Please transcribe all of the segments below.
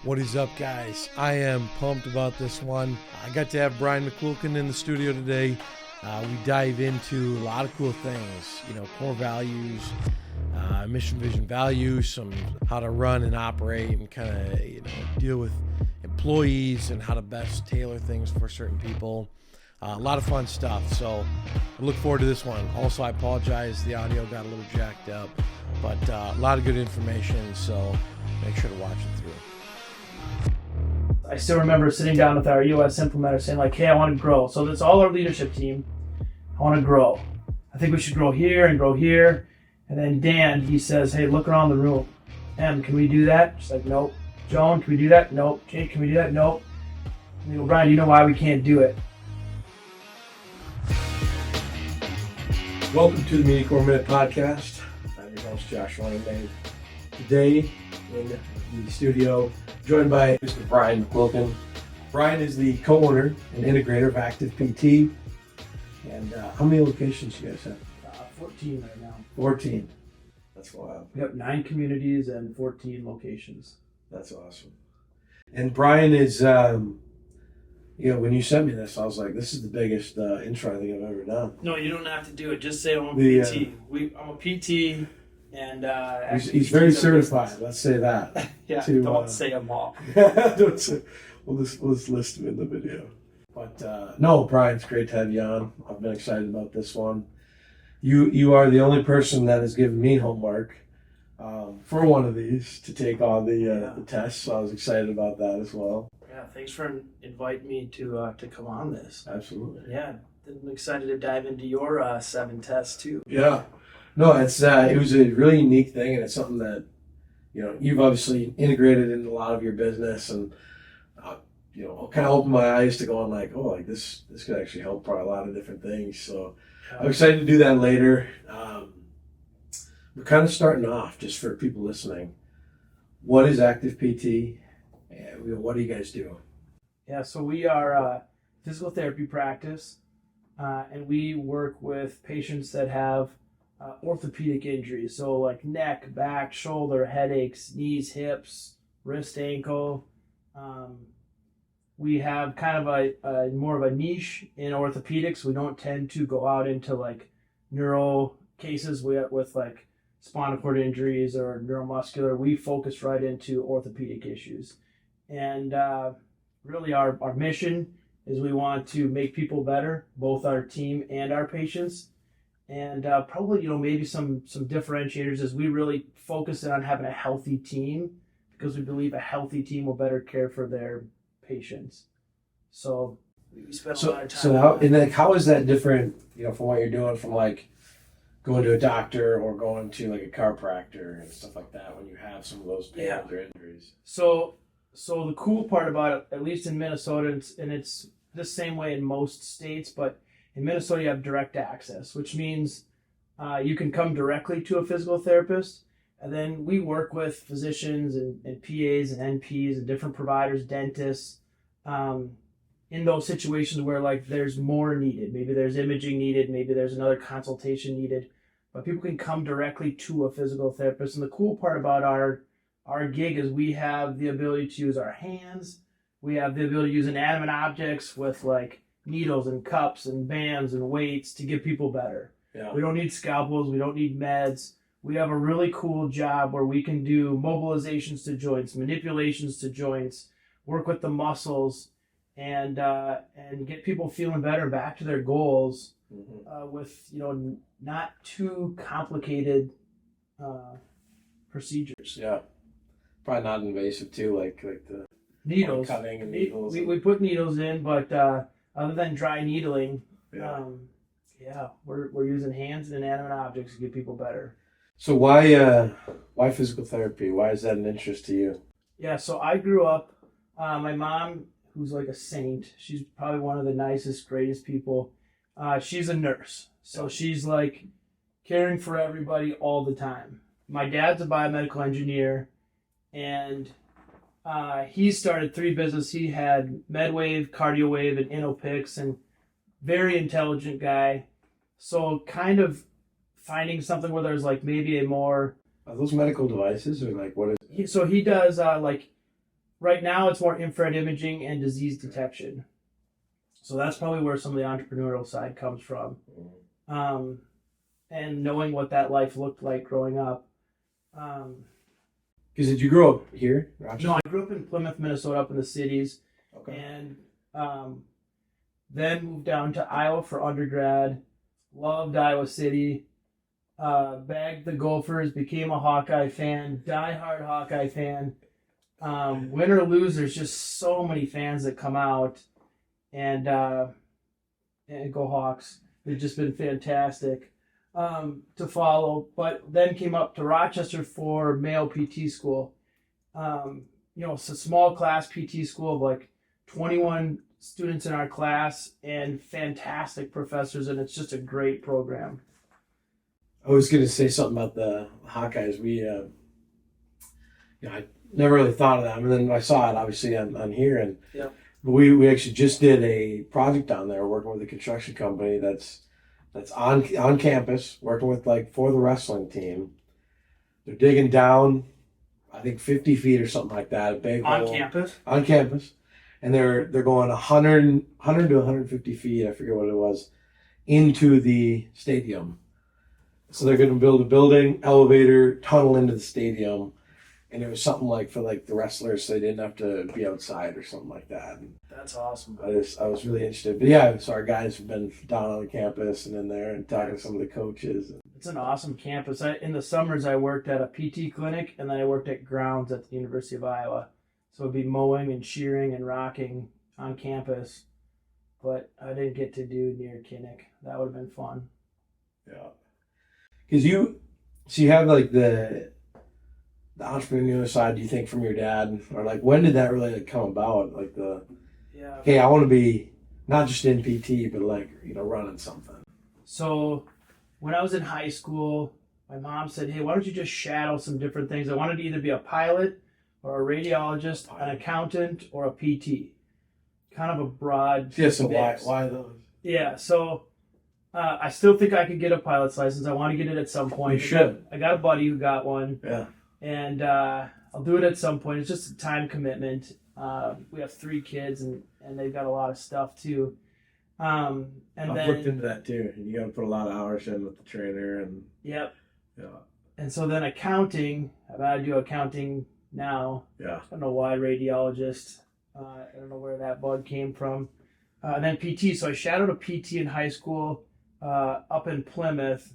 What is up, guys? I am pumped about this one. I got to have Brian McQuilkin in the studio today. We dive into a lot of cool things, core values, mission, vision, values, some how to run and operate and kind of, deal with employees and how to best tailor things for certain people. A lot of fun stuff. So I look forward to this one. Also, I apologize. The audio got a little jacked up, but a lot of good information. So make sure to watch it through. I still remember sitting down with our US implementer saying like, hey, I want to grow. So that's all our leadership team. I want to grow. I think we should grow here and grow here. And then Dan, he says, hey, look around the room. Em, can we do that? She's like, nope. Joan, can we do that? Nope. Jake, can we do that? Nope. And they go, Brian, do you know why we can't do it? Welcome to the Media Core Minute Podcast. I'm your host, Josh Langmaid. Today in the studio, joined by Mr. Brian McQuilkin. Brian is the co-owner and integrator of Active PT. And how many locations do you guys have? 14 right now. 14. That's wild. We have 9 communities and 14 locations. That's awesome. And Brian is, when you sent me this, I was like, this is the biggest intro I think I've ever done. No, you don't have to do it. Just say I'm a PT. I'm a PT. And he's very certified. Let's say that. Yeah, don't say them all. Don't say. We'll just list them in the video. But no, Brian, it's great to have you on. I've been excited about this one. You are the only person that has given me homework for one of these to take on the test. So I was excited about that as well. Yeah, thanks for inviting me to come on this. Absolutely. Yeah, I'm excited to dive into your 7 tests too. Yeah. No, it was a really unique thing, and it's something that, you've obviously integrated into a lot of your business, and, kind of opened my eyes to going like, this could actually help probably a lot of different things. So I'm excited to do that later. We're kind of starting off, just for people listening. What is Active PT, and what do you guys do? Yeah, so we are a physical therapy practice, and we work with patients that have orthopedic injuries, so like neck, back, shoulder, headaches, knees, hips, wrist, ankle. We have kind of a more of a niche in orthopedics. We don't tend to go out into like neuro cases with like spinal cord injuries or neuromuscular. We focus right into orthopedic issues. And really our mission is we want to make people better, both our team and our patients. And probably, maybe some differentiators is we really focus on having a healthy team, because we believe a healthy team will better care for their patients. So we spend a lot of time. So how is that different, from what you're doing from like going to a doctor or going to like a chiropractor and stuff like that when you have some of those pains or injuries? So the cool part about it, at least in Minnesota, and it's the same way in most states, but in Minnesota, you have direct access, which means you can come directly to a physical therapist, and then we work with physicians and PAs and NPs and different providers, dentists, in those situations where like there's more needed. Maybe there's imaging needed, maybe there's another consultation needed, but people can come directly to a physical therapist. And the cool part about our gig is we have the ability to use our hands, we have the ability to use inanimate objects with like needles and cups and bands and weights to get people better. Yeah. We don't need scalpels. We don't need meds. We have a really cool job where we can do mobilizations to joints, manipulations to joints, work with the muscles, and get people feeling better, back to their goals, with not too complicated procedures. Yeah, probably not invasive too, like the needles, cutting and needles. We put needles in, but other than dry needling, we're using hands and inanimate objects to get people better. So why physical therapy? Why is that an interest to you? Yeah, so I grew up, my mom, who's like a saint, she's probably one of the nicest, greatest people. She's a nurse, so she's like caring for everybody all the time. My dad's a biomedical engineer, and he started 3 businesses. He had MedWave, CardioWave, and InnoPix, and very intelligent guy. So kind of finding something where there's like maybe a more... Are those medical devices or like what is it? So he does right now it's more infrared imaging and disease detection. So that's probably where some of the entrepreneurial side comes from. And knowing what that life looked like growing up. Because did you grow up here, Rochester? No, I grew up in Plymouth, Minnesota, up in the cities. Okay. And then moved down to Iowa for undergrad. Loved Iowa City. Bagged the Gophers, became a Hawkeye fan, diehard Hawkeye fan. Win or lose, there's just so many fans that come out and go Hawks. They've just been fantastic to follow. But then came up to Rochester for Mayo PT school. It's a small class PT school of like 21 students in our class and fantastic professors, and it's just a great program. I was going to say something about the Hawkeyes. I never really thought of them, and then I saw it obviously on here, and yeah. we actually just did a project down there working with a construction company that's on campus, working with for the wrestling team. They're digging down, I think 50 feet or something like that, a big hole. On campus, and they're going 100 to 150 feet, I forget what it was, into the stadium. So they're going to build a building, elevator, tunnel into the stadium, and it was something for the wrestlers, so they didn't have to be outside or something like that. And that's awesome. I was really interested, but yeah, so our guys have been down on the campus and in there and talking to some of the coaches. It's an awesome campus. In the summers I worked at a PT clinic, and then I worked at grounds at the University of Iowa. So it'd be mowing and shearing and rocking on campus, but I didn't get to do near Kinnick. That would have been fun. Yeah. Because you have the entrepreneurial side, do you think, from your dad, or when did that really come about? Hey, I want to be not just in PT, but running something. So when I was in high school, my mom said, hey, why don't you just shadow some different things? I wanted to either be a pilot or a radiologist, an accountant, or a PT. Kind of a broad Yeah, so why those? Yeah, so I still think I could get a pilot's license. I want to get it at some point. You should. I got a buddy who got one. Yeah. And I'll do it at some point. It's just a time commitment. We have 3 kids, and they've got a lot of stuff too. I've looked into that too. And you got to put a lot of hours in with the trainer. And yep. Yeah. And so then accounting. I've got to do accounting now. Yeah. I don't know why radiologist. I don't know where that bug came from. And then PT. So I shadowed a PT in high school up in Plymouth.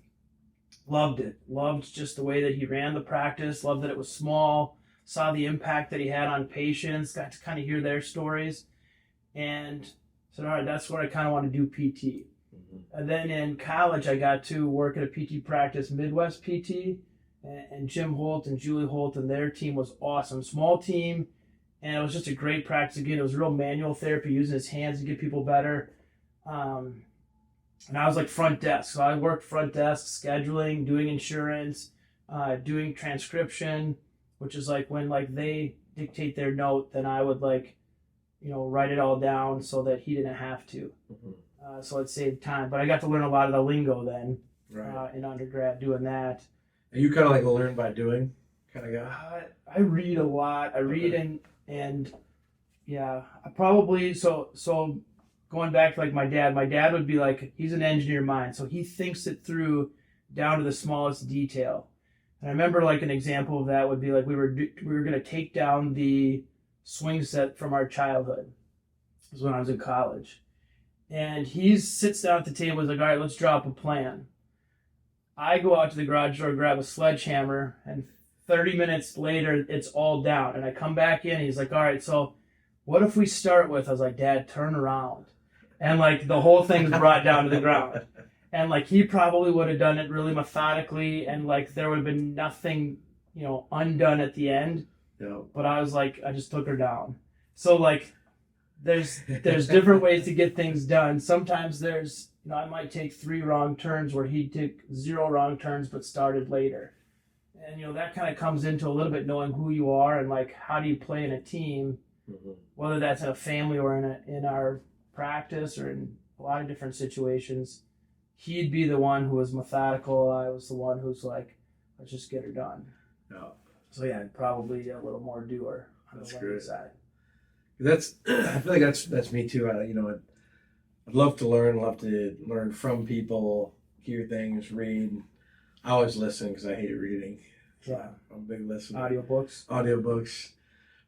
Loved it. Loved just the way that he ran the practice. Loved that it was small. Saw the impact that he had on patients. Got to kind of hear their stories. And said, all right, that's what I kind of want to do PT. Mm-hmm. And then in college, I got to work at a PT practice, Midwest PT. And Jim Holt and Julie Holt and their team was awesome. Small team. And it was just a great practice. Again, it was real manual therapy, using his hands to get people better. And I was front desk. So I worked front desk, scheduling, doing insurance, doing transcription, which is when they dictate their note, then I would write it all down so that he didn't have to. Mm-hmm. So it saved time. But I got to learn a lot of the lingo then in undergrad doing that. Are you kind of a learn by doing kind of guy? I read a lot. I read and yeah, I probably, so going back to my dad would be he's an engineer mind, so he thinks it through down to the smallest detail. And I remember an example of that would be we were going to take down the swing set from our childhood. This was when I was in college. And he sits down at the table, he's all right, let's draw up a plan. I go out to the garage door, grab a sledgehammer, and 30 minutes later, it's all down. And I come back in, and he's all right, so what if we start with, I was Dad, turn around. And the whole thing's brought down to the ground. And he probably would have done it really methodically, and there would have been nothing, undone at the end. Yeah. But I was I just took her down. So there's different ways to get things done. Sometimes there's, I might take 3 wrong turns where he took 0 wrong turns but started later. And that kind of comes into a little bit knowing who you are and how do you play in a team, mm-hmm. whether that's in a family or in our practice or in a lot of different situations. He'd be the one who was methodical. I was the one who's let's just get her done. Yeah. So yeah, probably a little more doer on That's the learning great. side. That's I feel like that's me too. I'd love to learn from people, hear things, read. I always listen because I hate reading. Yeah. I'm a big listener. Audiobooks.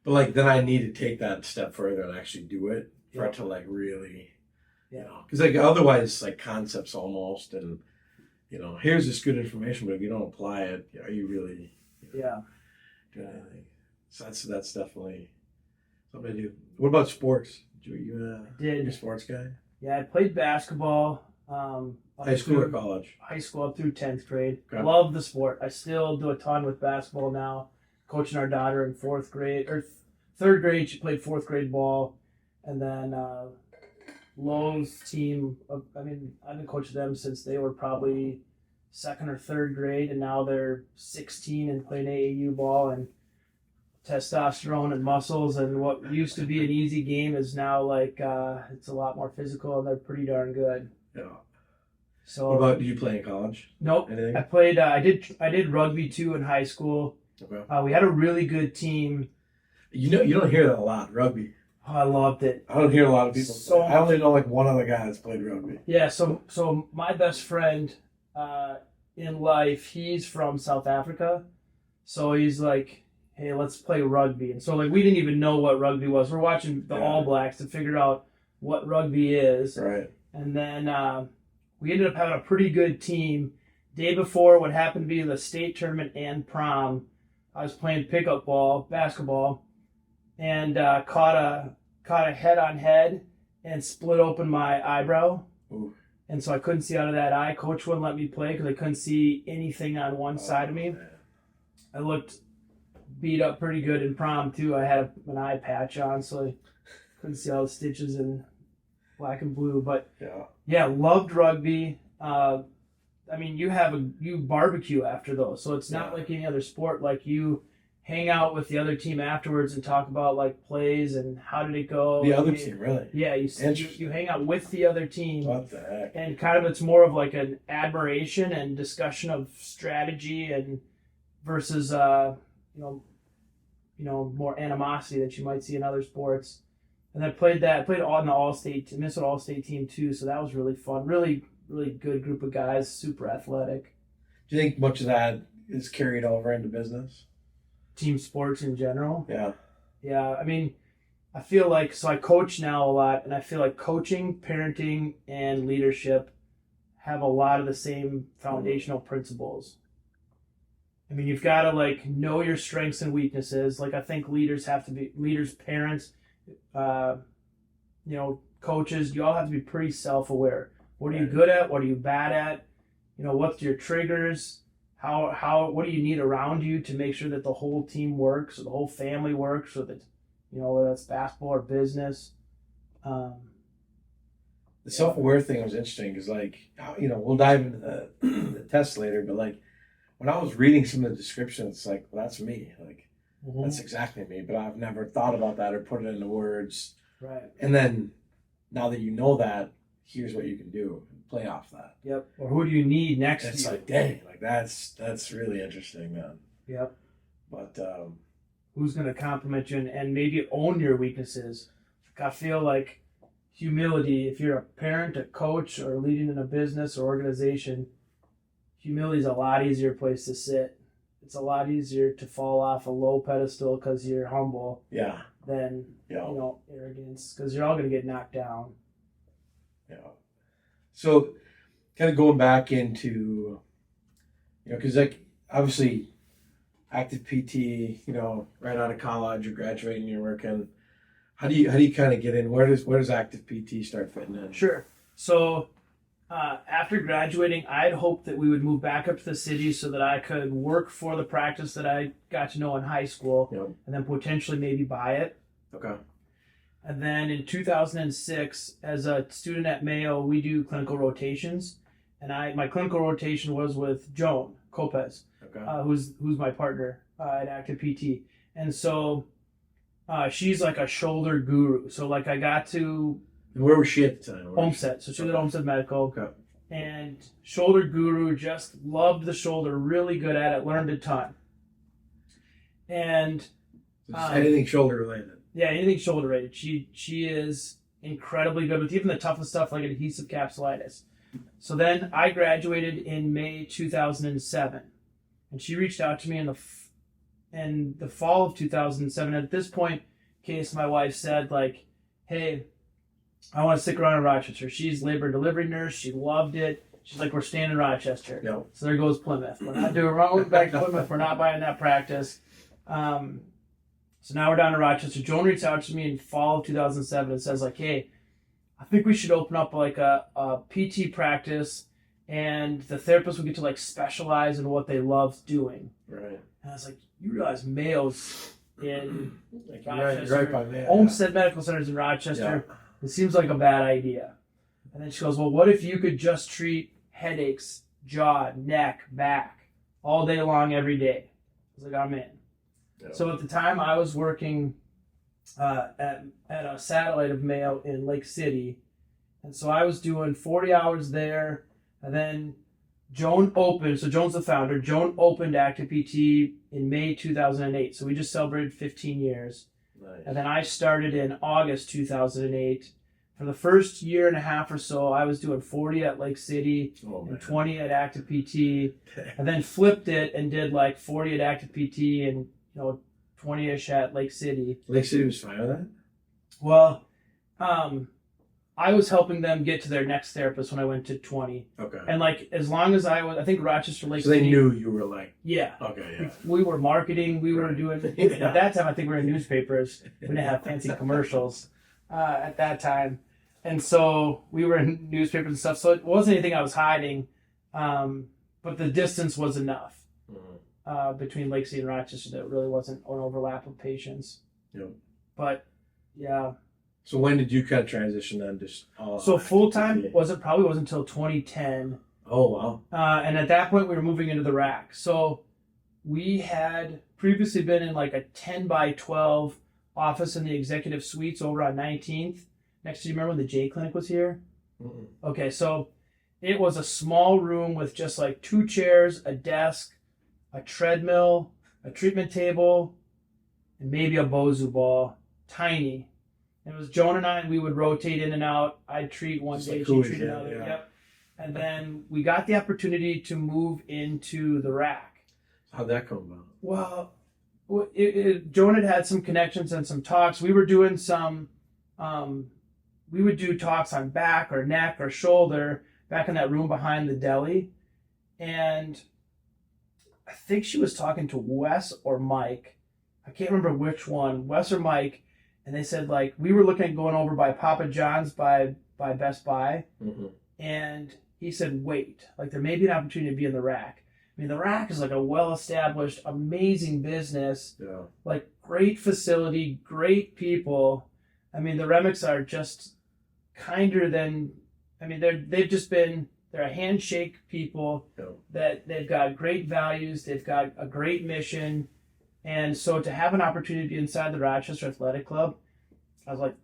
But like then I need to take that step further and actually do it for it to like really, because like otherwise like concepts almost, and here's this good information, but if you don't apply it, are you really doing anything? So that's definitely something I do. What about sports? You a sports guy? Yeah, I played basketball. High school or college? High school up through 10th grade. Okay. Love the sport. I still do a ton with basketball now. Coaching our daughter in third grade. She played fourth grade ball. And then Lowe's team, I've been coaching them since they were probably second or third grade. And now they're 16 and playing AAU ball. And testosterone and muscles, and what used to be an easy game is now like it's a lot more physical, and they're pretty darn good. Yeah. So what about, did you play in college? Nope. Anything? I played I did rugby too in high school. Okay. We had a really good team. You don't hear that a lot, rugby. Oh, I loved it. I don't hear a lot of people. I only know like one other guy that's played rugby. Yeah, so my best friend in life, he's from South Africa. So he's like, hey, let's play rugby. And so, like, we didn't even know what rugby was. We're watching the All Blacks to figure out what rugby is. Right. And then we ended up having a pretty good team. Day before what happened to be the state tournament and prom, I was playing pickup basketball, and caught a head-on-head and split open my eyebrow. Ooh. And so I couldn't see out of that eye. Coach wouldn't let me play because I couldn't see anything on one side of me. Man. I looked beat up pretty good in prom too. I had an eye patch on, so I couldn't see all the stitches in black and blue. But yeah, loved rugby. You barbecue after those, so it's not like any other sport. Like you hang out with the other team afterwards and talk about like plays and how did it go. The other team, really? Yeah, you hang out with the other team. What the heck? And kind of it's more of like an admiration and discussion of strategy and versus more animosity that you might see in other sports. And I played on the Minnesota All-State team too, so that was really fun. Really, really good group of guys, super athletic. Do you think much of that is carried over into business? Team sports in general? Yeah. Yeah, I feel like, so I coach now a lot, and I feel like coaching, parenting, and leadership have a lot of the same foundational principles. You've got to know your strengths and weaknesses. I think leaders, parents, coaches, you all have to be pretty self-aware. What are you good at? What are you bad at? What's your triggers? What do you need around you to make sure that the whole team works or the whole family works, or that, whether that's basketball or business. The self-aware thing was interesting because we'll dive into the test later, but when I was reading some of the descriptions, well, that's me. That's exactly me. But I've never thought about that or put it into words. Right. And then now that you know that, here's what you can do. Play off that. Yep. Or who do you need next? It's dang, that's really interesting, man. Yep. But who's going to compliment you and maybe own your weaknesses? I feel like humility, if you're a parent, a coach, or leading in a business or organization, humility is a lot easier place to sit. It's a lot easier to fall off a low pedestal because you're humble. Yeah. Than arrogance, because you're all going to get knocked down. Yeah. So, kind of going back into, because obviously, active PT, right out of college, you're graduating, you're working. How do you kind of get in? Where does active PT start fitting in? Sure. So. After graduating, I had hoped that we would move back up to the city so that I could work for the practice that I got to know in high school, and then potentially maybe buy it. Okay. And then in 2006, as a student at Mayo, we do clinical rotations, and my clinical rotation was with Joan Copez, who's my partner at Active PT, and so she's like a shoulder guru. So I got to. And where was she at the time? Homestead. So she was at Homestead Medical. Okay. And shoulder guru, just loved the shoulder, really good at it, learned a ton. And anything shoulder related? Yeah, anything shoulder related. She is incredibly good with even the toughest stuff like adhesive capsulitis. So then I graduated in May 2007, and she reached out to me in the fall of 2007. At this point, Case, my wife, said like, "Hey, I want to stick around in Rochester." She's labor and delivery nurse. She loved it. She's like, "We're staying in Rochester." No. So there goes Plymouth. We're not doing wrong back to Plymouth. We're not buying that practice. So now we're down to Rochester. Joan reached out to me in fall of 2007 and says like, "Hey, I think we should open up like a PT practice, and the therapists will get to like specialize in what they love doing." Right. And I was like, "You realize Mayo's in Like, Rochester, right by Mayo. Olmsted Medical Center's in Rochester. Yeah. It seems like a bad idea." And then she goes, "Well, what if you could just treat headaches, jaw, neck, back, all day long, every day?" I was like, "I'm in." Yeah. So at the time, I was working at a satellite of Mayo in Lake City. And so I was doing 40 hours there. And then Joan opened, so Joan's the founder. Joan opened Active PT in May 2008. So we just celebrated 15 years. Nice. And then I started in August 2008. For the first year and a half or so, I was doing 40 at Lake City and 20 at Active PT. And then flipped it and did like 40 at Active PT and 20-ish at Lake City. Lake City was fine with that? Well, I was helping them get to their next therapist when I went to 20. Okay. And like, as long as I think Rochester, Lake So they City. knew you were like, Yeah. okay, yeah. We were marketing. We were doing, Yeah. at that time, I think we were in newspapers. We didn't have fancy commercials at that time. And so we were in newspapers and stuff. So it wasn't anything I was hiding. But the distance was enough. Between Lake City and Rochester, that really wasn't an overlap of patients. Yep. But yeah. So when did you kind of transition then? Just So full time wasn't until 2010. Oh wow. And at that point we were moving into the rack. So we had previously been in like a 10 by 12 office in the executive suites over on 19th. Next to you, remember when the J Clinic was here? Mm-mm. Okay, so it was a small room with just like 2 chairs, a desk, a treadmill, a treatment table, and maybe a Bozu ball. Tiny. And it was Joan and I, and we would rotate in and out. I'd treat one Just day, like she'd Coolies, treat yeah, another. yeah. Yep. And then we got the opportunity to move into the rack. How'd that come about? Well, Joan had some connections and some talks. We were doing some, we would do talks on back or neck or shoulder back in that room behind the deli. And I think she was talking to Wes or Mike. I can't remember which one, Wes or Mike. And they said, like, we were looking at going over by Papa John's by Best Buy. Mm-hmm. And he said, wait, like, there may be an opportunity to be in the rack. I mean, the rack is like a well-established, amazing business. Yeah. Like, great facility, great people. I mean, the Remics are just kinder than, I mean, they're a handshake people. Yeah. That they've got great values, they've got a great mission. And so to have an opportunity to be inside the Rochester Athletic Club, I was like,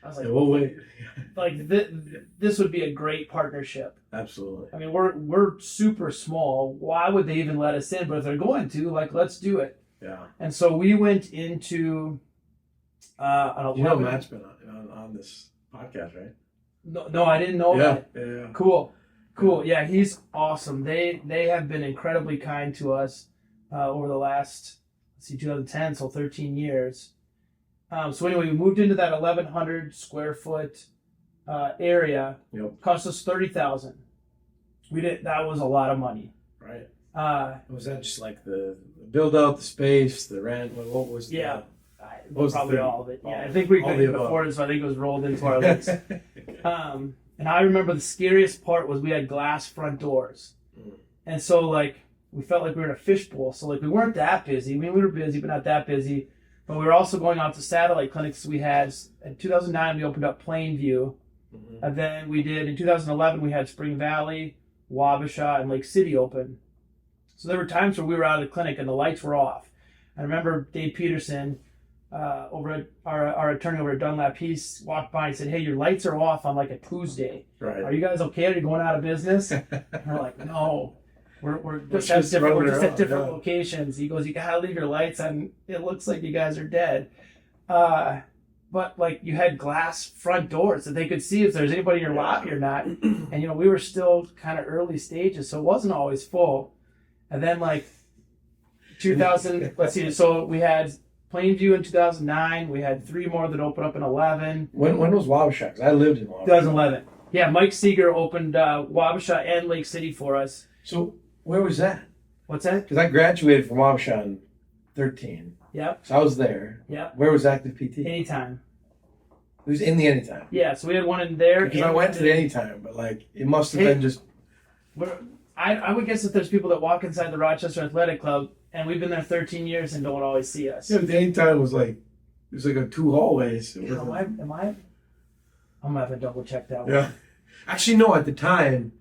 Yeah, we'll wait. like this would be a great partnership. Absolutely. I mean, we're super small. Why would they even let us in? But if they're going to, like, let's do it. Yeah. And so we went into an 11. You know Matt's been on this podcast, right? No, I didn't know that. Yeah. Cool. Yeah, he's awesome. They have been incredibly kind to us over the last, 2010, so 13 years. So anyway, we moved into that 1,100 square foot area. Yep. Cost us $30,000. That was a lot of money. Right. Was that just like the build out, the space, the rent? What was the, yeah. What was Probably the all of it. Yeah, all- I think we all couldn't the above. afford it, so I think it was rolled into our lease. And I remember the scariest part was we had glass front doors. Mm. And so, like, we felt like we were in a fishbowl. So, like, we weren't that busy. I mean, we were busy, but not that busy. But we were also going out to satellite clinics. We had, in 2009, we opened up Plainview. Mm-hmm. And then we did, in 2011, we had Spring Valley, Wabasha, and Lake City open. So there were times where we were out of the clinic and the lights were off. I remember Dave Peterson, over at our attorney over at Dunlap, he walked by and said, "Hey, your lights are off on like a Tuesday. Right. Are you guys okay? Are you going out of business?" And we're like, "No, we're just at just different, running we're just at around, different yeah. locations." He goes, "You gotta leave your lights on. It looks like you guys are dead." but like you had glass front doors that they could see if there's anybody in your lobby or not. And we were still kind of early stages, so it wasn't always full. And then like 2000, let's see, so we had Plainview in 2009. We had 3 more that opened up in 11. When was Wabasha? 'Cause I lived in Wabasha. 2011. Yeah, Mike Seeger opened Wabasha and Lake City for us. So where was that? What's that? Because I graduated from Wabasha in 13. Yep. So I was there. Yep. Where was Active PT? Anytime. It was in the Anytime. Yeah, so we had one in there. Because I went to the Anytime, but like it must have been just. I would guess that there's people that walk inside the Rochester Athletic Club, and we've been there 13 years and don't always see us. Yeah, but the Anytime was like, it was like a 2 hallways. It Am I? I'm gonna have to double check that one. Yeah. Actually, no. At the time,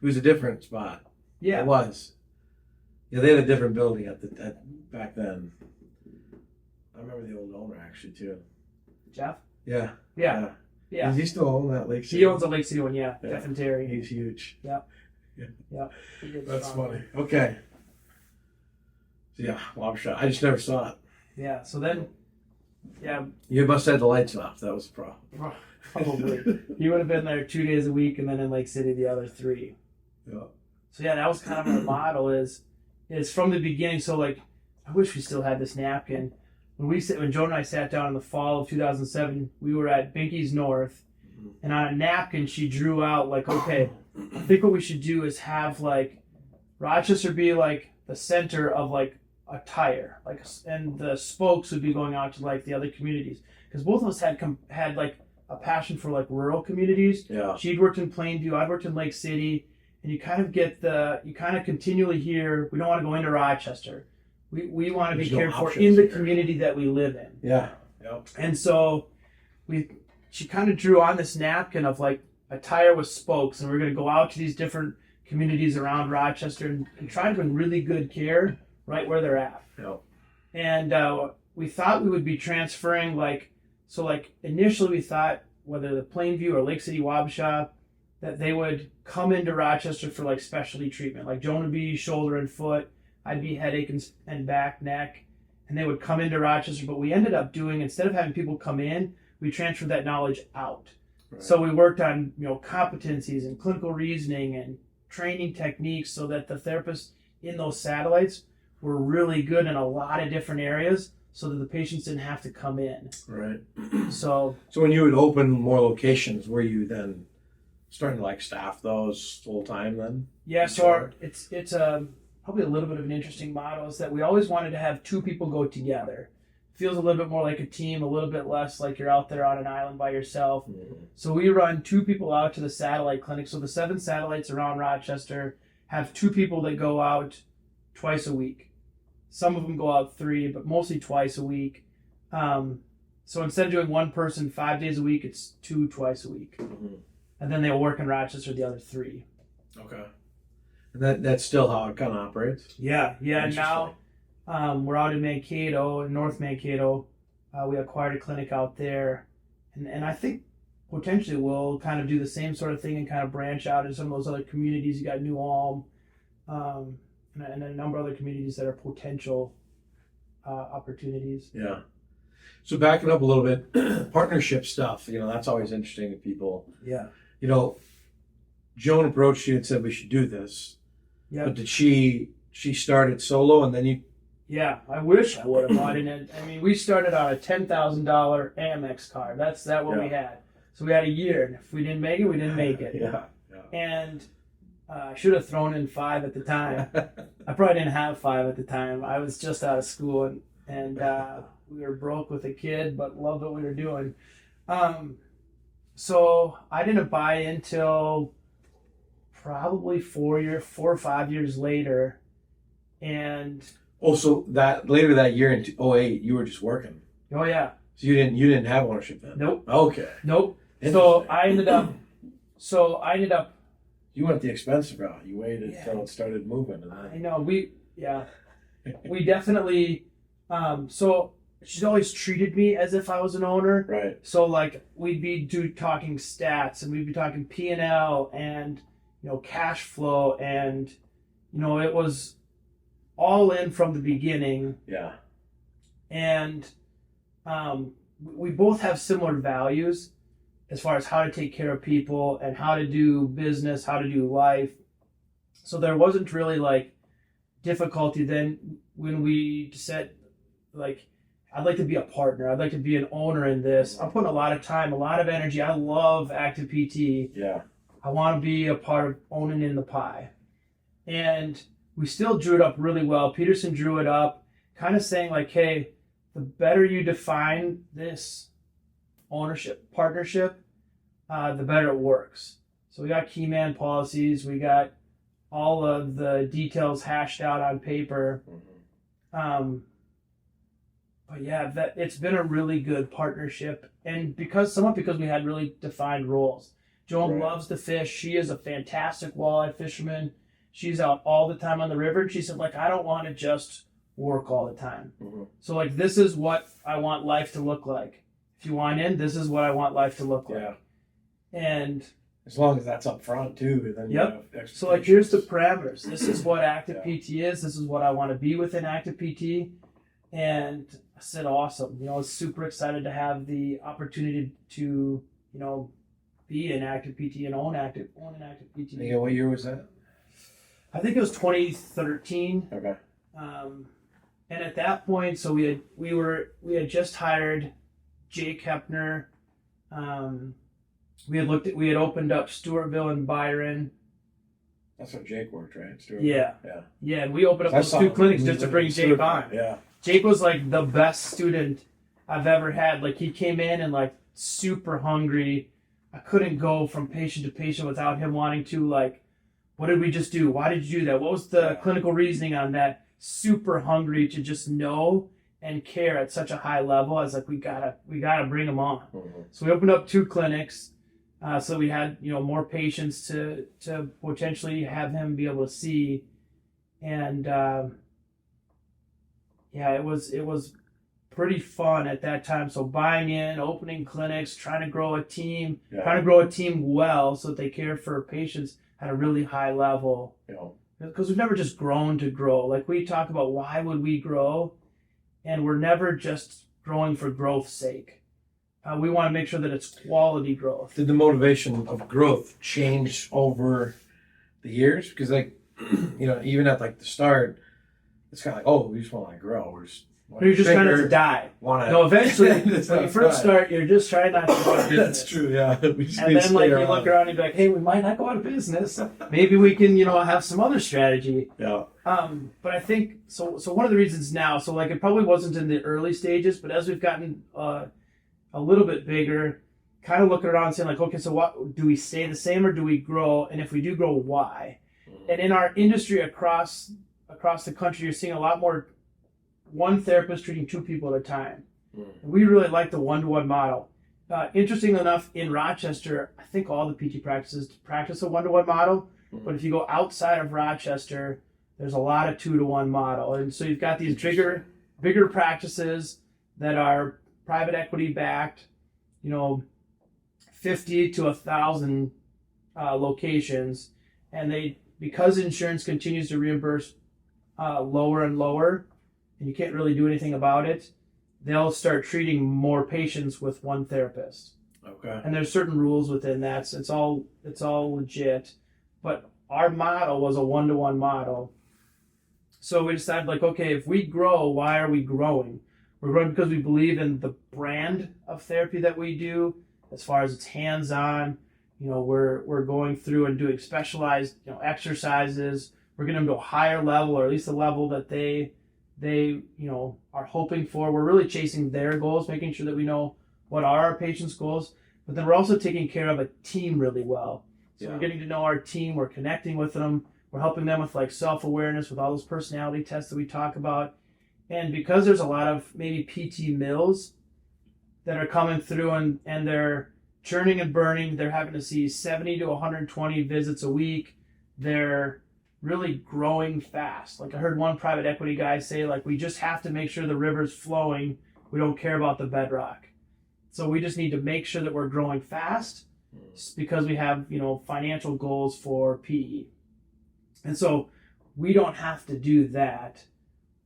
it was a different spot. Yeah. It was. Yeah, they had a different building back then. I remember the old owner actually too. Jeff? Yeah. Yeah. Yeah. Does he still own that Lake City? He owns the Lake City one, yeah. Jeff and Terry. He's huge. Yep. Yeah. Yep. That's funny. Okay. So yeah, Wabasha. I just never saw it. Yeah. So then, yeah. You must have had the lights off. That was the problem. Probably. He would have been there 2 days a week, and then in Lake City the other 3. Yeah. So yeah, that was kind of our model. Is from the beginning. So like, I wish we still had this napkin. When Joan and I sat down in the fall of 2007, we were at Binky's North, and on a napkin she drew out like, okay, I think what we should do is have like Rochester be like the center of like a tire, like, and the spokes would be going out to like the other communities, because both of us had like a passion for like rural communities. Yeah. She'd worked in Plainview, I'd worked in Lake City, and you kind of continually hear, we don't want to go into Rochester. We want to be cared for in the community that we live in. Yeah. Yep. And so she kind of drew on this napkin of like a tire with spokes, and we're going to go out to these different communities around Rochester and try to bring really good care right where they're at. Yep. And we thought we would be transferring initially we thought whether the Plainview or Lake City Wabasha, that they would come into Rochester for like specialty treatment. Like Joan would be shoulder and foot, I'd be headache and back, neck, and they would come into Rochester. But we ended up doing, instead of having people come in, we transferred that knowledge out. Right. So we worked on competencies and clinical reasoning and training techniques so that the therapists in those satellites were really good in a lot of different areas so that the patients didn't have to come in. Right. So when you would open more locations, were you then starting to like staff those full time then? Yeah, so it's probably a little bit of an interesting model is that we always wanted to have 2 people go together. Feels a little bit more like a team, a little bit less like you're out there on an island by yourself. Mm-hmm. So we run 2 people out to the satellite clinic. So the 7 satellites around Rochester have 2 people that go out twice a week. Some of them go out 3, but mostly twice a week. So instead of doing 1 person 5 days a week, it's 2 twice a week. Mm-hmm. And then they'll work in Rochester the other 3. Okay. And that's still how it kind of operates? Yeah. Now we're out in Mankato, in North Mankato. We acquired a clinic out there. And I think potentially we'll kind of do the same sort of thing and kind of branch out in some of those other communities. You got New Ulm, and a number of other communities that are potential opportunities. Yeah. So backing up a little bit, partnership stuff, that's always interesting to people. Yeah. Joan approached you and said we should do this. Yeah. But did she started solo and then you? Yeah, I wish I would have bought in it. I mean, we started on a $10,000 Amex card. That's what we had. So we had a year, and if we didn't make it, we didn't make it. Yeah. And I should have thrown in 5 at the time. I probably didn't have 5 at the time. I was just out of school, and we were broke with a kid, but loved what we were doing. So I didn't buy until probably 4 or 5 years later, and so that later that year in 2008, you were just working. Oh yeah. So you didn't have ownership then. Nope. Okay. Nope. So I ended up. You went the expensive route. You waited until it started moving. I know. We definitely. So she's always treated me as if I was an owner. Right. So like we'd be talking stats, and we'd be talking P&L and cash flow, and it was all in from the beginning. Yeah. And we both have similar values as far as how to take care of people and how to do business, how to do life. So there wasn't really like difficulty then when we said like, I'd like to be a partner. I'd like to be an owner in this. I'm putting a lot of time, a lot of energy. I love active PT. Yeah. I want to be a part of owning in the pie. And we still drew it up really well. Peterson drew it up, kind of saying like, hey, the better you define this ownership, partnership, the better it works. So we got key man policies. We got all of the details hashed out on paper. But yeah, that it's been a really good partnership, and because we had really defined roles. Joan loves to fish. She is a fantastic walleye fisherman. She's out all the time on the river. And she said, like, I don't want to just work all the time. So like, this is what I want life to look like. If you want in, this is what I want life to look like. Yeah. And as long as that's up front too, then so like, here's the parameters. This is what active PT is. This is what I want to be within active PT. And I said, awesome. I was super excited to have the opportunity to, be an active PT and own an active PT. Yeah, what year was that? I think it was 2013. Okay. And at that point, so we had just hired Jake Hepner. We had opened up Stewartville and Byron. That's where Jake worked, right? Stewartville. Yeah. Yeah. Yeah, and we opened up those 2 clinics just to bring Jake on. Yeah. Jake was like the best student I've ever had. Like, he came in and like super hungry. I couldn't go from patient to patient without him wanting to, like, what did we just do? Why did you do that? What was the clinical reasoning on that? Super hungry to just know and care at such a high level. I was like, we gotta bring him on. So we opened up 2 clinics. So we had, more patients to potentially have him be able to see. And, it was pretty fun at that time. So buying in, opening clinics, trying to grow a team well so that they care for patients at a really high level. Because we've never just grown to grow. Like, we talk about why would we grow, and we're never just growing for growth's sake. We want to make sure that it's quality growth. Did the motivation of growth change over the years? Because even at like the start, it's kind of like, oh, we just want to grow. You're just trying not to die. No, eventually, when you first start, you're just trying not to go out of business. That's true, yeah. And then, like, you look around and be like, hey, we might not go out of business. Maybe we can, have some other strategy. Yeah. But I think, so one of the reasons now, so, like, it probably wasn't in the early stages, but as we've gotten a little bit bigger, kind of looking around and saying, like, okay, so what, do we stay the same or do we grow? And if we do grow, why? And in our industry across the country, you're seeing a lot more one therapist treating 2 people at a time. We really like the one-to-one model. Interestingly enough, in Rochester, I think all the PT practices practice a one-to-one model, but if you go outside of Rochester, there's a lot of 2-to-1 model. And so you've got these bigger practices that are private equity backed, 50 to 1,000 locations, and because insurance continues to reimburse lower and lower, and you can't really do anything about it, they'll start treating more patients with one therapist. Okay. And there's certain rules within that, so it's all legit. But our model was a one-to-one model. So we decided, like, okay, if we grow, why are we growing? We're growing because we believe in the brand of therapy that we do, as far as it's hands-on. We're going through and doing specialized, exercises. We're getting them to a higher level, or at least the level that they are hoping for. We're really chasing their goals, making sure that we know what are our patients' goals, but then we're also taking care of a team really well. So we're getting to know our team, we're connecting with them, we're helping them with, like, self-awareness, with all those personality tests that we talk about. And because there's a lot of maybe PT mills that are coming through and they're churning and burning, they're having to see 70 to 120 visits a week, they're really growing fast. Like, I heard one private equity guy say, like, we just have to make sure the river's flowing. We don't care about the bedrock. So we just need to make sure that we're growing fast because we have, financial goals for PE. And so we don't have to do that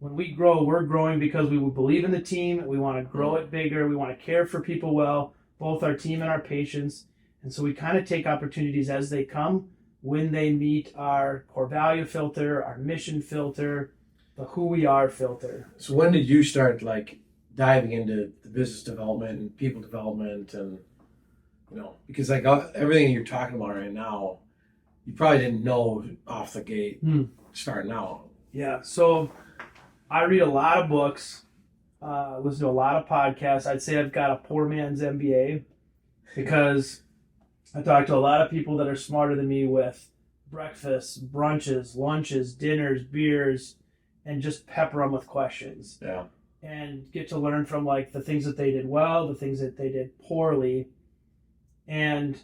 when we grow, we're growing because we believe in the team. We want to grow it bigger. We want to care for people well, both our team and our patients. And so we kind of take opportunities as they come when they meet our core value filter, our mission filter, the who we are filter. So when did you start like diving into the business development and people development and, because like everything you're talking about right now, you probably didn't know off the gate starting out. Yeah. So I read a lot of books, listen to a lot of podcasts. I'd say I've got a poor man's MBA because I talk to a lot of people that are smarter than me with breakfasts, brunches, lunches, dinners, beers, and just pepper them with questions. Yeah. And get to learn from like the things that they did well, the things that they did poorly. And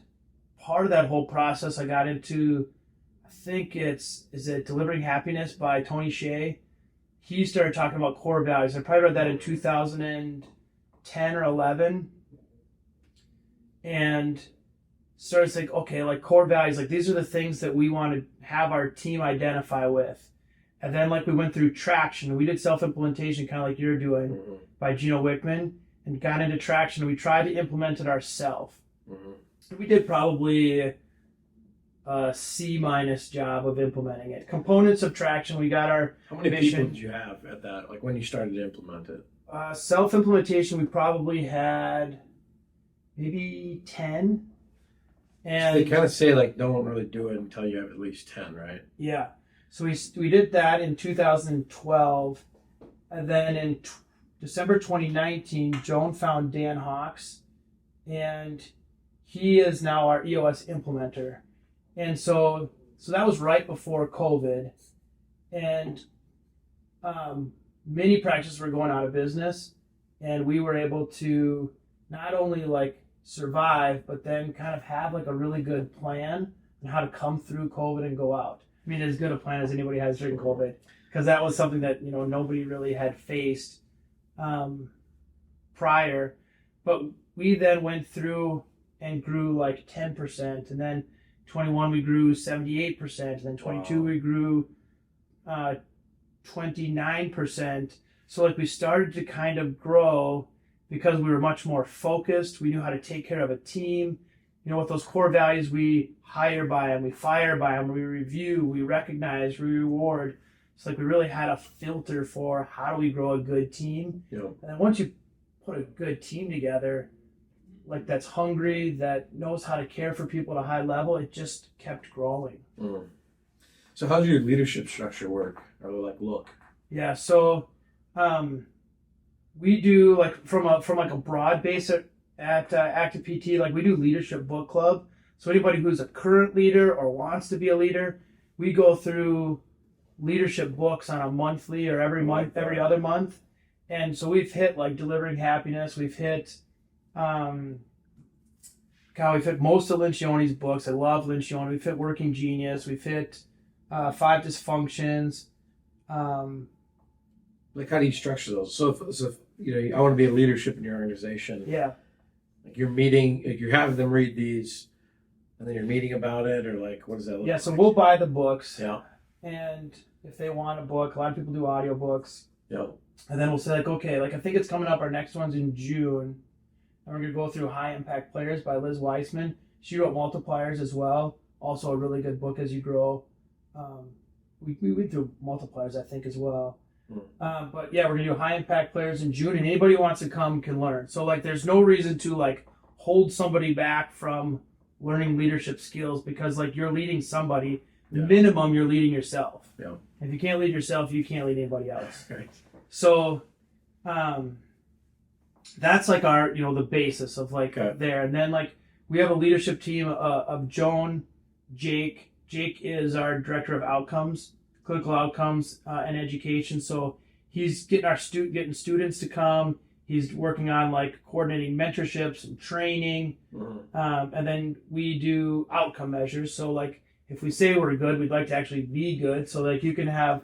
part of that whole process I got into, I think is it Delivering Happiness by Tony Hsieh? He started talking about core values. I probably read that in 2010 or 11. And started to think, okay, like core values, like these are the things that we want to have our team identify with. And then like we went through traction. We did self-implementation kind of like you're doing by Gino Wickman and got into traction. We tried to implement it ourselves. We did probably a C- job of implementing it. Components of traction, we got our How many mission. people did you have at that, like when you started to implement it? Self-implementation, we probably had maybe 10. And So they kind of say like don't really do it until you have at least 10, right? yeah. So we did that in 2012. And then in December 2019, Joan found Dan Hawks. And he is now our EOS implementer. And so that was right before COVID. And many practices were going out of business. And we were able to not only like survive, but then kind of have like a really good plan on how to come through COVID and go out. I mean, as good a plan as anybody has during COVID, because that was something that, nobody really had faced prior. But we then went through and grew like 10%. And then 21, we grew 78%. And then 22, we grew 29%. So like we started to kind of grow because we were much more focused. We knew how to take care of a team. With those core values, we hire by them, we fire by them, we review, we recognize, we reward. It's like we really had a filter for how do we grow a good team. Yeah. And then once you put a good team together, like that's hungry, that knows how to care for people at a high level, it just kept growing. So how does your leadership structure work or like look? Yeah, so we do like from a broad base at Active PT, like we do leadership book club. So anybody who's a current leader or wants to be a leader, we go through leadership books on a monthly or every other month. And so we've hit like Delivering Happiness. We've hit we've hit most of Lencioni's books. I love Lencioni. We've hit Working Genius. We've hit 5 Dysfunctions. Like how do you structure those? So if I want to be a leadership in your organization. Yeah. Like you're meeting, like you're having them read these, and then you're meeting about it, or like what does that look like? Yeah, so we'll buy the books. Yeah. And if they want a book, a lot of people do audiobooks. Yeah. And then we'll say like, okay, like I think it's coming up. Our next one's in June. And we're going to go through High Impact Players by Liz Weissman. She wrote Multipliers as well. Also a really good book as you grow. We went through Multipliers, I think, as well. But yeah, we're going to do High Impact Players in June. And anybody who wants to come can learn. So like there's no reason to like hold somebody back from learning leadership skills because like you're leading somebody. Yeah. Minimum, you're leading yourself. Yeah. If you can't lead yourself, you can't lead anybody else. Right. So that's like our, the basis of like there. And then like we have a leadership team of Joan, Jake. Jake is our director of outcomes, clinical outcomes and education. So he's getting getting students to come. He's working on like coordinating mentorships and training. And then we do outcome measures. So like if we say we're good, we'd like to actually be good. So like you can have,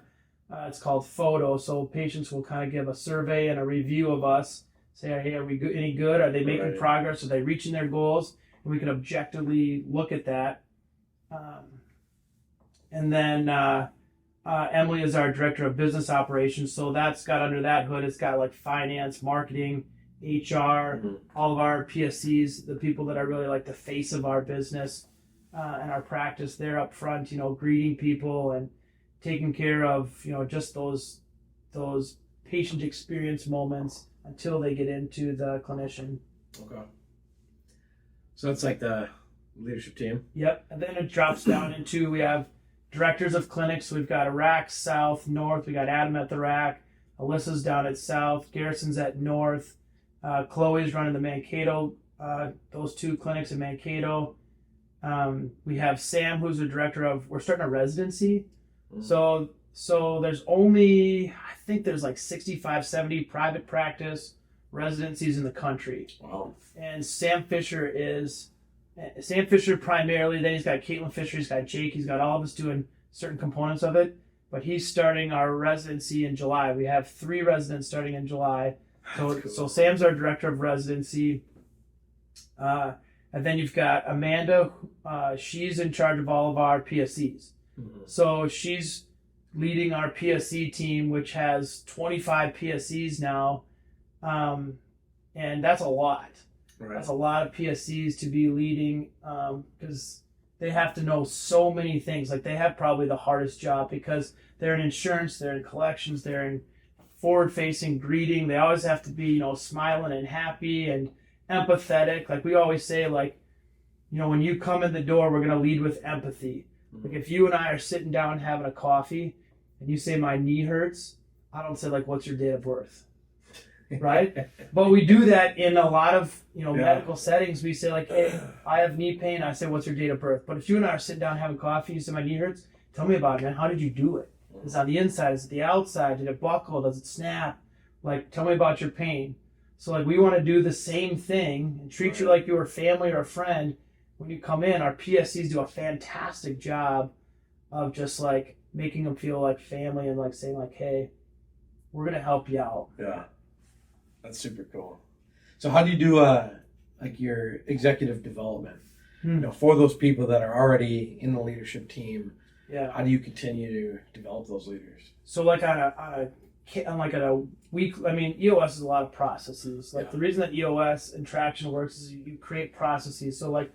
it's called photo. So patients will kind of give a survey and a review of us. Say, hey, are we any good? Are they making progress? Are they reaching their goals? And we can objectively look at that. And then Emily is our director of business operations. So that's got under that hood, it's got like finance, marketing, HR, all of our PSCs, the people that are really like the face of our business and our practice. They're up front, greeting people and taking care of, just those patient experience moments until they get into the clinician. Okay. So that's like the leadership team. Yep. And then it drops down into, we have directors of clinics. We've got Iraq, South, North. We got Adam at the RAC. Alyssa's down at South. Garrison's at North. Chloe's running the Mankato, those 2 clinics in Mankato. We have Sam, who's the director of, we're starting a residency. So there's only, I think there's like 65, 70 private practice residencies in the country. Wow. And Sam Fisher primarily, then he's got Caitlin Fisher, he's got Jake, he's got all of us doing certain components of it. But he's starting our residency in July. We have 3 residents starting in July. Cool. So Sam's our director of residency. And then you've got Amanda. She's in charge of all of our PSCs. So she's leading our PSC team, which has 25 PSCs now. And that's a lot. Right. That's a lot of PSCs to be leading because they have to know so many things. Like they have probably the hardest job because they're in insurance, they're in collections, they're in forward-facing greeting. They always have to be, smiling and happy and empathetic. Like we always say, like, when you come in the door, we're going to lead with empathy. Like if you and I are sitting down having a coffee and you say my knee hurts, I don't say like, what's your date of birth? Right? But we do that in a lot of, medical settings. We say like, hey, I have knee pain. I say, what's your date of birth? But if you and I are sitting down having coffee, you say my knee hurts, tell me about it, man. How did you do it? Is it on the inside? Is it the outside? Did it buckle? Does it snap? Like, tell me about your pain. So like we want to do the same thing and treat you like you're a family or a friend. When you come in, our PSCs do a fantastic job of just like making them feel like family and like saying like, hey, we're going to help you out. Yeah. That's super cool. So how do you do like your executive development? For those people that are already in the leadership team, how do you continue to develop those leaders? So like on a week, EOS is a lot of processes. Like the reason that EOS and Traction works is you create processes. So like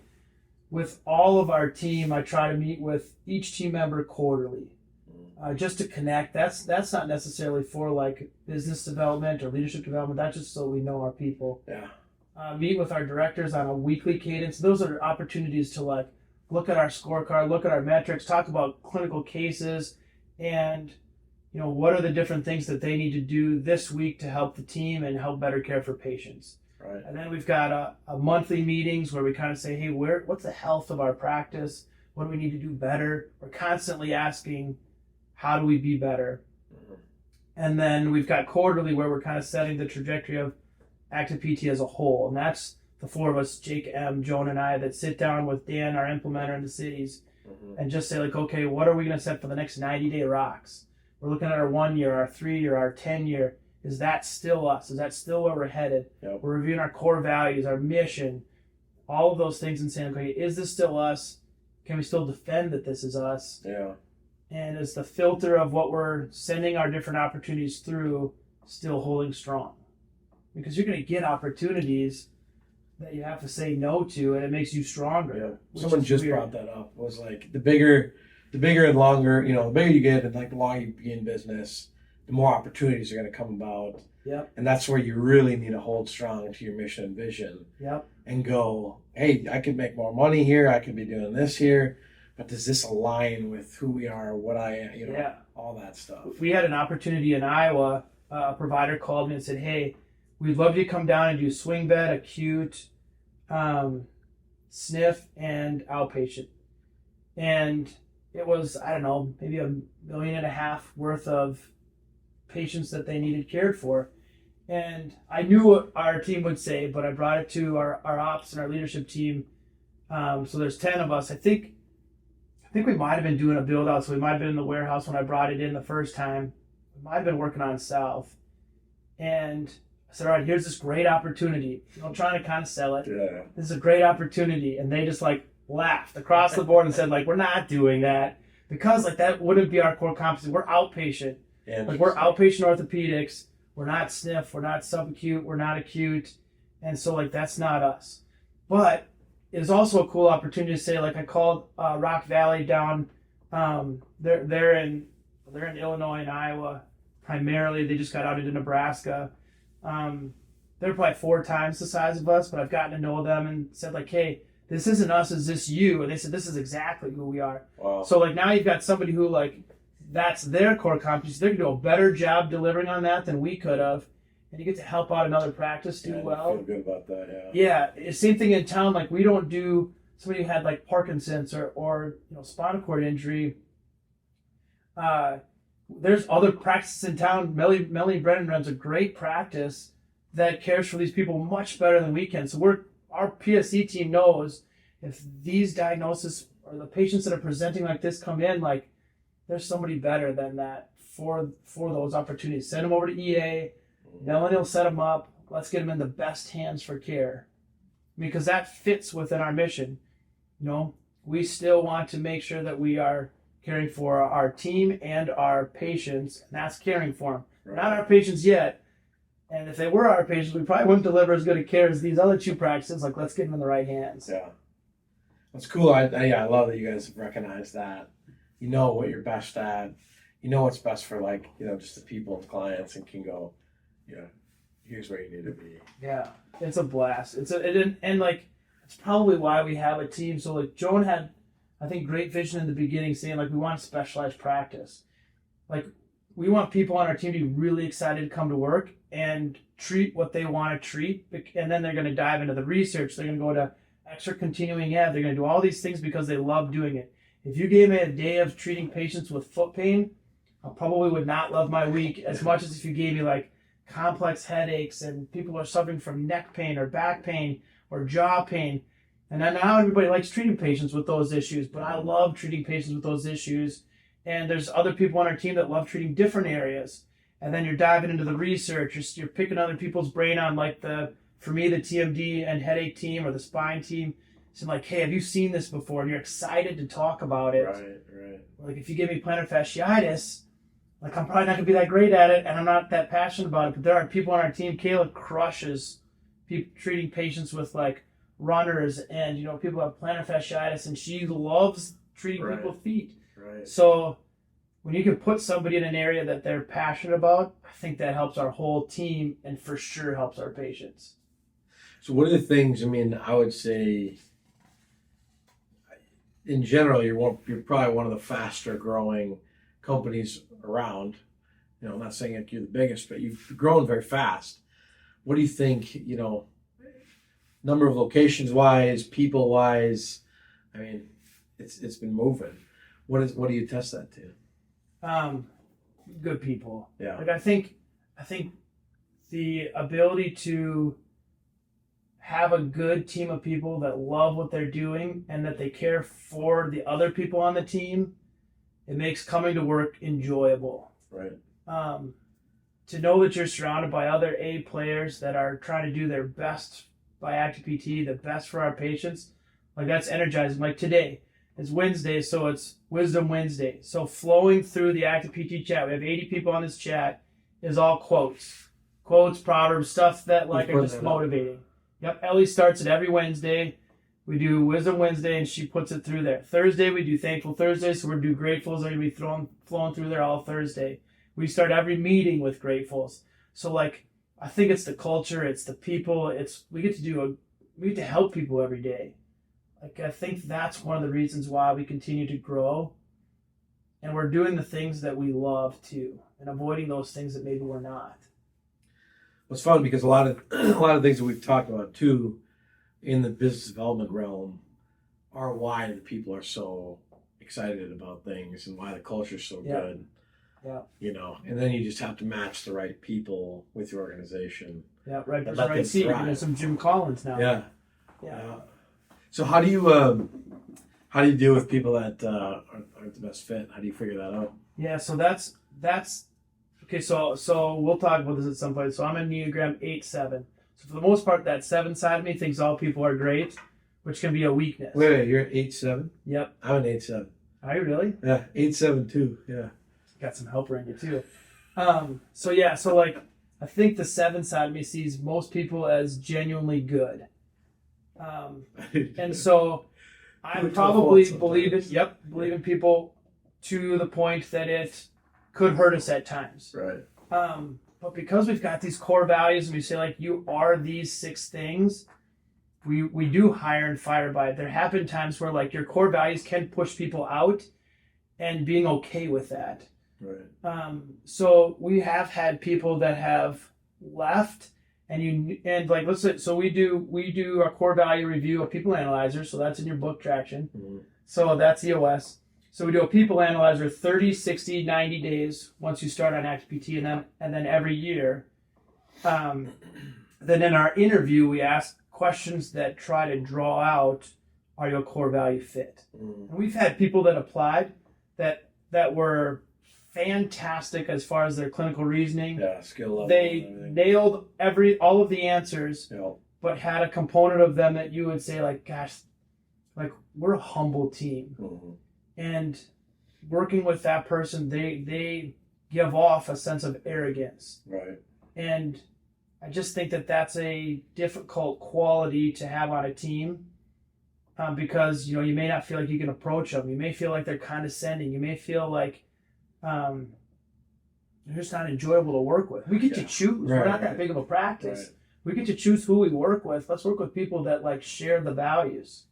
with all of our team, I try to meet with each team member quarterly. Just to connect. That's not necessarily for like business development or leadership development. That's just so we know our people. Yeah. Meet with our directors on a weekly cadence. Those are opportunities to like look at our scorecard, look at our metrics, talk about clinical cases, and what are the different things that they need to do this week to help the team and help better care for patients. Right. And then we've got a monthly meetings where we kind of say, hey, what's the health of our practice? What do we need to do better? We're constantly asking, how do we be better? And then we've got quarterly where we're kind of setting the trajectory of Active PT as a whole. And that's the 4 of us, Jake, M, Joan, and I, that sit down with Dan, our implementer in the cities, and just say like, okay, what are we going to set for the next 90-day rocks? We're looking at our 1 year, our 3 year, our 10 year. Is that still us? Is that still where we're headed? Yep. We're reviewing our core values, our mission, all of those things and saying, okay, is this still us? Can we still defend that this is us? Yeah. And is the filter of what we're sending our different opportunities through still holding strong? Because you're going to get opportunities that you have to say no to, and it makes you stronger. Yeah. Someone just brought that up. Was like the bigger and longer, the bigger you get, and like the longer you be in business, the more opportunities are going to come about. Yep. And that's where you really need to hold strong to your mission and vision. Yep. And go, hey, I could make more money here. I could be doing this here. But does this align with who we are, what I am, all that stuff? We had an opportunity in Iowa. A provider called me and said, hey, we'd love you to come down and do swing bed, acute, sniff, and outpatient. And it was, I don't know, maybe $1.5 million worth of patients that they needed cared for. And I knew what our team would say, but I brought it to our ops and our leadership team. So there's 10 of us. I think we might have been doing a build out, so we might have been in the warehouse when I brought it in the first time. We might have been working on South. And I said, all right, here's this great opportunity. Trying to kind of sell it. Yeah. This is a great opportunity. And they just like laughed across the board and said, like, we're not doing that. because like that wouldn't be our core competency. We're outpatient. Like we're outpatient orthopedics. We're not SNF. We're not subacute. We're not acute. And so like that's not us. But it's also a cool opportunity to say, like, I called Rock Valley down. They're in Illinois and Iowa primarily. They just got out into Nebraska. They're probably 4 times the size of us, but I've gotten to know them and said, like, hey, this isn't us, is this you? And they said, this is exactly who we are. Wow. So, like, now you've got somebody who, like, that's their core competency. They're going to do a better job delivering on that than we could have. And you get to help out another practice do well. I feel good about that, yeah. Yeah, same thing in town. Like, we don't do somebody who had, like, Parkinson's or spinal cord injury. There's other practices in town. Melanie Brennan runs a great practice that cares for these people much better than we can. So our PSC team knows if these diagnoses or the patients that are presenting like this come in, like, there's somebody better than that for those opportunities. Send them over to EA. Melanie will set them up. Let's get them in the best hands for care, because that fits within our mission. We still want to make sure that we are caring for our team and our patients, and that's caring for them. Right. Not our patients yet. And if they were our patients, we probably wouldn't deliver as good a care as these other 2 practices. Like, let's get them in the right hands. Yeah. That's cool. I love that you guys have recognized that. You know what you're best at. You know what's best for, like, just the people and clients, and can go, here's where you need to be. Yeah. It's a blast. It's probably why we have a team. So, like, Joan had, I think, great vision in the beginning, saying, like, we want specialized practice. Like, we want people on our team to be really excited to come to work and treat what they want to treat. And then they're going to dive into the research. They're going to go to extra continuing ed. They're going to do all these things because they love doing it. If you gave me a day of treating patients with foot pain, I probably would not love my week as much as if you gave me, like, complex headaches and people are suffering from neck pain or back pain or jaw pain. And now everybody likes treating patients with those issues, but I love treating patients with those issues. And there's other people on our team that love treating different areas. And then you're diving into the research. You're picking other people's brain on, like, for me, the TMD and headache team or the spine team. So, like, hey, have you seen this before? And you're excited to talk about it. Right. Like, if you give me plantar fasciitis, like, I'm probably not going to be that great at it, and I'm not that passionate about it. But there are people on our team. Kayla crushes treating patients with, like, runners and, people have plantar fasciitis, and she loves treating people's feet. Right. So when you can put somebody in an area that they're passionate about, I think that helps our whole team and for sure helps our patients. So what are the things, I would say, in general, you're probably one of the faster growing companies around. I'm not saying that you're the biggest, but you've grown very fast. What do you think, number of locations wise, people wise? It's been moving. What do you test that to? Good people. Yeah. Like, I think the ability to have a good team of people that love what they're doing and that they care for the other people on the team, it makes coming to work enjoyable. Right. To know that you're surrounded by other A players that are trying to do their best by Active PT, the best for our patients, like, that's energizing. Like, today, it's Wednesday, so it's Wisdom Wednesday. So flowing through the Active PT chat, we have 80 people on this chat, is all quotes, proverbs, stuff that, like, are just motivating. Yep, Ellie starts it every Wednesday. We do Wisdom Wednesday, and she puts it through there. Thursday, we do Thankful Thursday, so we're going to do Gratefuls. They're going to be flowing through there all Thursday. We start every meeting with Gratefuls. So, like, I think it's the culture, it's the people, we get to help people every day. Like, I think that's one of the reasons why we continue to grow. And we're doing the things that we love, too, and avoiding those things that maybe we're not. Well, it's fun because a lot of things that we've talked about, too, in the business development realm are why the people are so excited about things and why the culture is so good. Yeah. And then you just have to match the right people with your organization. Yeah, right. There's the right seat. There's some Jim Collins now. Yeah. So how do you deal with people that aren't the best fit? How do you figure that out? Yeah. So that's okay. So we'll talk about this at some point. So I'm an Enneagram 8-7. So for the most part, that 7 side of me thinks all people are great, which can be a weakness. Wait, you're 8-7? Yep. I'm an 8-7. Are you really? Yeah, 872. Yeah. Got some helper in you too. So like I think the 7 side of me sees most people as genuinely good. And so I probably believe in people to the point that it could hurt us at times. Right. But because we've got these core values and we say like you are these 6 things, we do hire and fire by it. There have been times where like your core values can push people out and being okay with that. Right. So we have had people that have left and like let's say so we do a core value review, a people analyzer, so that's in your book Traction. Mm-hmm. So that's EOS. So we do a people analyzer 30, 60, 90 days once you start on Active PT and then every year. Then in our interview we ask questions that try to draw out are you a core value fit? Mm-hmm. And we've had people that applied that were fantastic as far as their clinical reasoning. Yeah, skill level. They nailed all of the answers, yep. But had a component of them that you would say like, gosh, like we're a humble team. Mm-hmm. And working with that person, they give off a sense of arrogance. Right. And I just think that that's a difficult quality to have on a team because, you know, you may not feel like you can approach them. You may feel like they're condescending. You may feel like they're just not enjoyable to work with. We get to choose. Right, We're not that big of a practice. Right. We get to choose who we work with. Let's work with people that like share the values.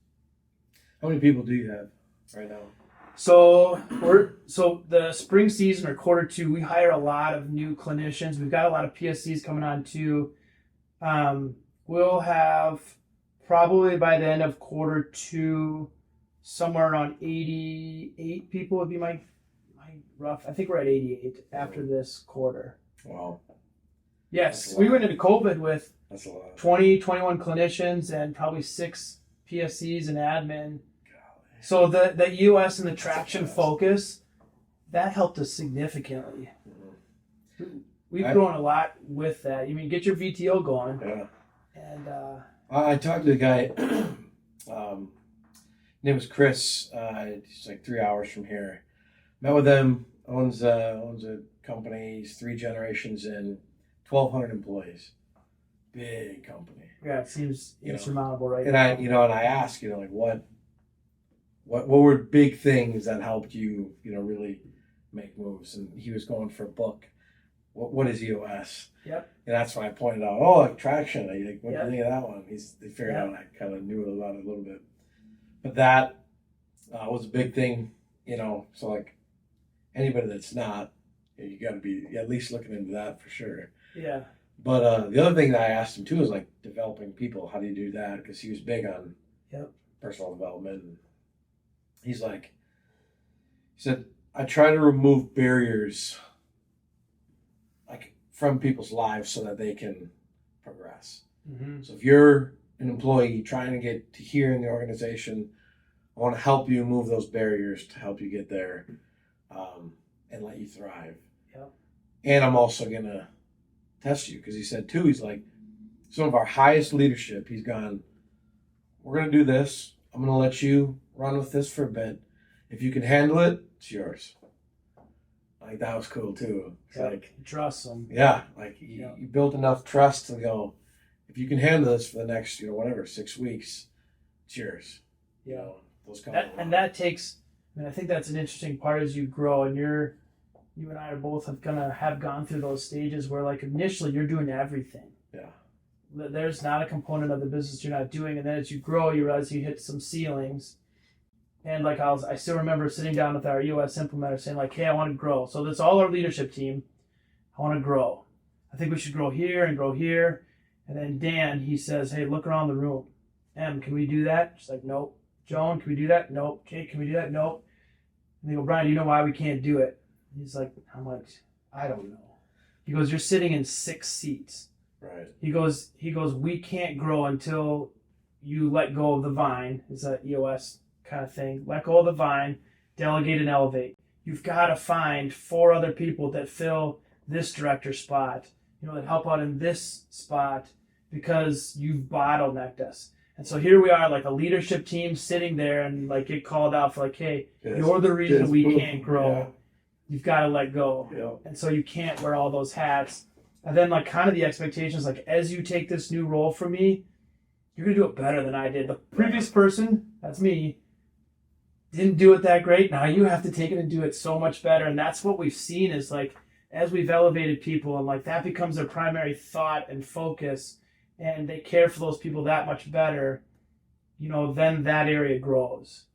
How many people do you have right now? So the spring season or Q2, we hire a lot of new clinicians. We've got a lot of PSCs coming on too. We'll have probably by the end of Q2 somewhere around 88 people would be my rough. I think we're at 88 after this quarter. Wow. Yes, we went into COVID with that's a lot. 20, 21 clinicians and probably 6 PSCs and admin. So the US and the Traction focus, that helped us significantly. Mm-hmm. We've grown a lot with that. You mean, get your VTO going. Yeah. And I talked to the guy, name was Chris. He's like 3 hours from here. Met with him, owns a company. He's 3 generations in, 1,200 employees. Big company. Yeah, it seems insurmountable right and now. I asked, like what were big things that helped you, really make moves? And he was going for a book. What is EOS? Yep. And that's when I pointed out, like Traction. What do you think of that one? They figured out I kind of knew about it a little bit. But that was a big thing, so like anybody that's not, you got to be at least looking into that for sure. Yeah. But the other thing that I asked him too is like developing people. How do you do that? Because he was big on personal development. And he said, I try to remove barriers like from people's lives so that they can progress. Mm-hmm. So if you're an employee trying to get to here in the organization, I want to help you move those barriers to help you get there and let you thrive. Yep. And I'm also going to test you because he said too, he's like, some of our highest leadership, he's gone, we're going to do this. I'm going to let you run with this for a bit. If you can handle it, it's yours. Like that was cool too. It's like trust them. Yeah, like you built enough trust to go, if you can handle this for the next 6 weeks, it's yours. Yeah, those that takes. I think that's an interesting part as you grow, and you and I are both have gone through those stages where like initially you're doing everything. Yeah. There's not a component of the business you're not doing, and then as you grow, you realize you hit some ceilings. And like I still remember sitting down with our EOS implementer saying like, hey, I want to grow. So that's all our leadership team. I want to grow. I think we should grow here and grow here. And then Dan, he says, hey, look around the room. Em, can we do that? She's like, nope. Joan, can we do that? Nope. Jake, can we do that? Nope. And they go, Brian, do you know why we can't do it? He's like, I'm like, I don't know. He goes, you're sitting in 6 seats. Right. He goes, we can't grow until you let go of the vine. It's an EOS kind of thing. Let go of the vine, delegate and elevate. You've got to find 4 other people that fill this director spot, that help out in this spot because you've bottlenecked us. And so here we are, like a leadership team sitting there and like get called out for like, hey, you're the reason we can't grow. Yeah. You've got to let go. Yeah. And so you can't wear all those hats. And then like kind of the expectations, like as you take this new role from me, you're going to do it better than I did. The previous person, that's me, didn't do it that great. Now you have to take it and do it so much better. And that's what we've seen is like, as we've elevated people and like that becomes their primary thought and focus, and they care for those people that much better, you know, then that area grows.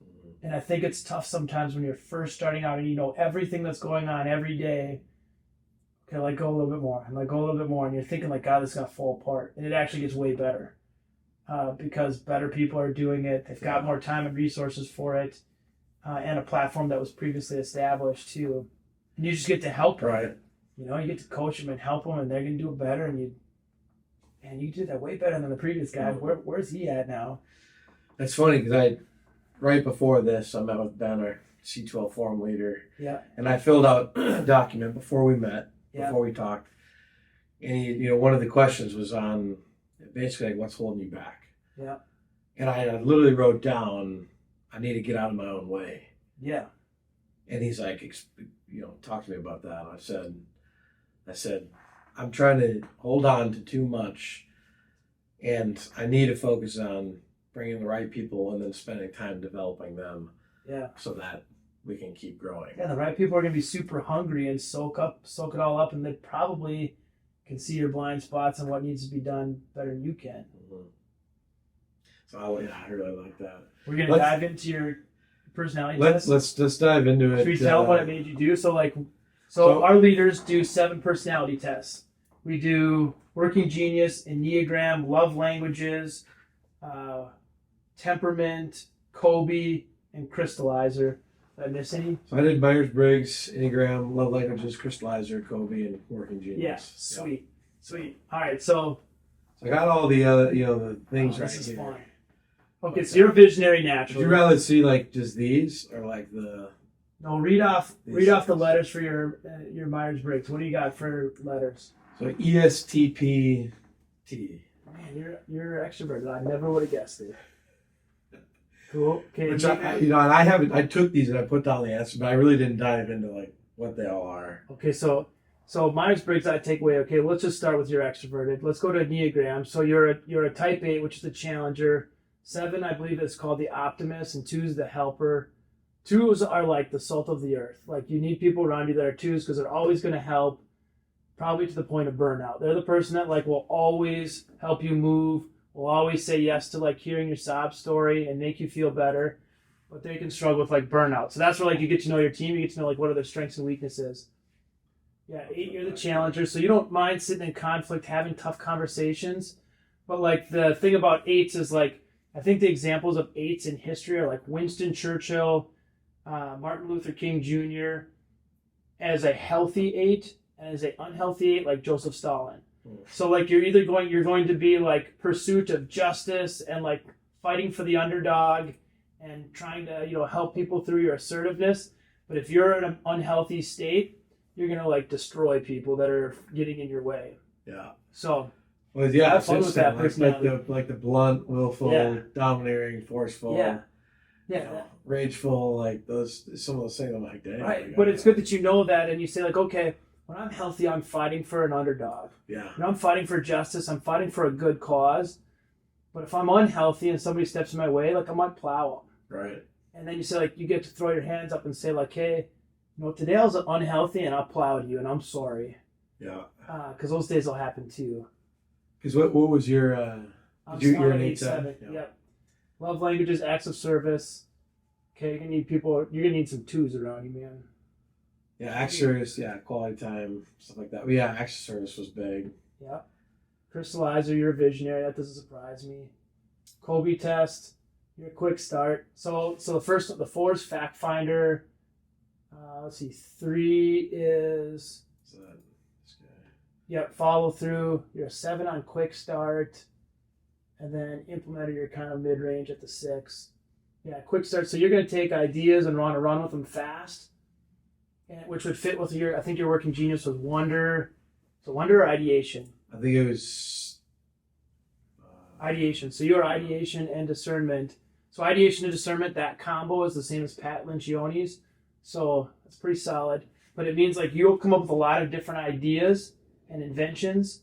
And I think it's tough sometimes when you're first starting out and you know everything that's going on every day. Okay, let go a little bit more and let go a little bit more. And you're thinking like, God, this is going to fall apart. And it actually gets way better because better people are doing it. They've got more time and resources for it and a platform that was previously established too. And you just get to help them. Right. You know, you get to coach them and help them and they're going to do it better. And you did that way better than the previous guy. Where's he at now? That's funny because right before this, I met with Ben, our C12 forum leader. Yeah. And I filled out a document before we met, Yeah. before we talked. And, you know, one of the questions was on basically like, what's holding you back? Yeah. And I literally wrote down, I need to get out of my own way. Yeah. And he's like, you know, talk to me about that. And I said, I'm trying to hold on to too much, and I need to focus on bringing the right people and then spending time developing them. Yeah. So that we can keep growing. Yeah, the right people are going to be super hungry and soak it all up, and they probably can see your blind spots and what needs to be done better than you can. Mm-hmm. So I really like that. We're going to dive into your personality test. Let's dive into it. Should we tell them what it made you do? So our leaders do 7 personality tests. We do Working Genius, Enneagram, Love Languages, Temperament, Kobe, and Crystallizer. Did I miss any? So I did Myers-Briggs, Enneagram, Love Languages, Crystallizer, Kobe, and Working Genius. Yeah, sweet. All right, so I got all the other, you know, the things right this is here. fun. Okay, so you're a visionary naturally. Would you rather see like just these or like the? No, read off These the letters for your Myers-Briggs. What do you got for letters? So ESTP T. Man, you're extrovert. I never would have guessed it. Cool. Okay. Which and I haven't. I took these and I put down the answer, but I really didn't dive into like what they all are. Okay, so Myers-Briggs I take away. Okay, let's just start with your extroverted. Let's go to Enneagram. So you're a type 8, which is the challenger. 7, I believe, is called the optimist, and 2 is the helper. 2s are like the salt of the earth. Like you need people around you that are 2s because they're always going to help, probably to the point of burnout. They're the person that like will always help you move, will always say yes to like hearing your sob story and make you feel better, but they can struggle with like burnout. So that's where like you get to know your team, you get to know like what are their strengths and weaknesses. Yeah, 8, you're the challenger, so you don't mind sitting in conflict, having tough conversations, but like the thing about 8s is like, I think the examples of 8s in history are like Winston Churchill, Martin Luther King Jr. as a healthy 8 and as an unhealthy 8 like Joseph Stalin. So like you're going to be like pursuit of justice and like fighting for the underdog and trying to, you know, help people through your assertiveness. But if you're in an unhealthy state, you're going to like destroy people that are getting in your way. Yeah. So well, yeah, have fun with that like the blunt, willful, domineering, forceful. Yeah. You know, rageful, like some of those things. I'm like, dang. Right. But it's good that you know that and you say like, okay, when I'm healthy, I'm fighting for an underdog. Yeah. You know, I'm fighting for justice. I'm fighting for a good cause. But if I'm unhealthy and somebody steps in my way, like I might plow them. Right. And then you say like, you get to throw your hands up and say like, hey, you know, today I was unhealthy and I plowed you and I'm sorry. Yeah. Because those days will happen too. Because what was your? You're an 8-7. Yeah. Yep. Love languages, acts of service. Okay, you're gonna need people. You're gonna need some 2s around you, man. Yeah, acts of service. Yeah, quality time, stuff like that. But yeah, acts of service was big. Yep. Crystallizer, you're a visionary. That doesn't surprise me. Kobe test, you're a quick start. So the 4 is fact finder. Let's see, 3 is. Yep, follow through. You're a 7 on quick start. And then implementer, you're kind of mid-range at the 6. Yeah, quick start. So you're going to take ideas and want to run with them fast, and which would fit with I think your Working Genius was wonder. So wonder or ideation? I think it was Ideation. So your ideation and discernment. So ideation and discernment, that combo is the same as Pat Lencioni's. So it's pretty solid. But it means like you'll come up with a lot of different ideas and inventions,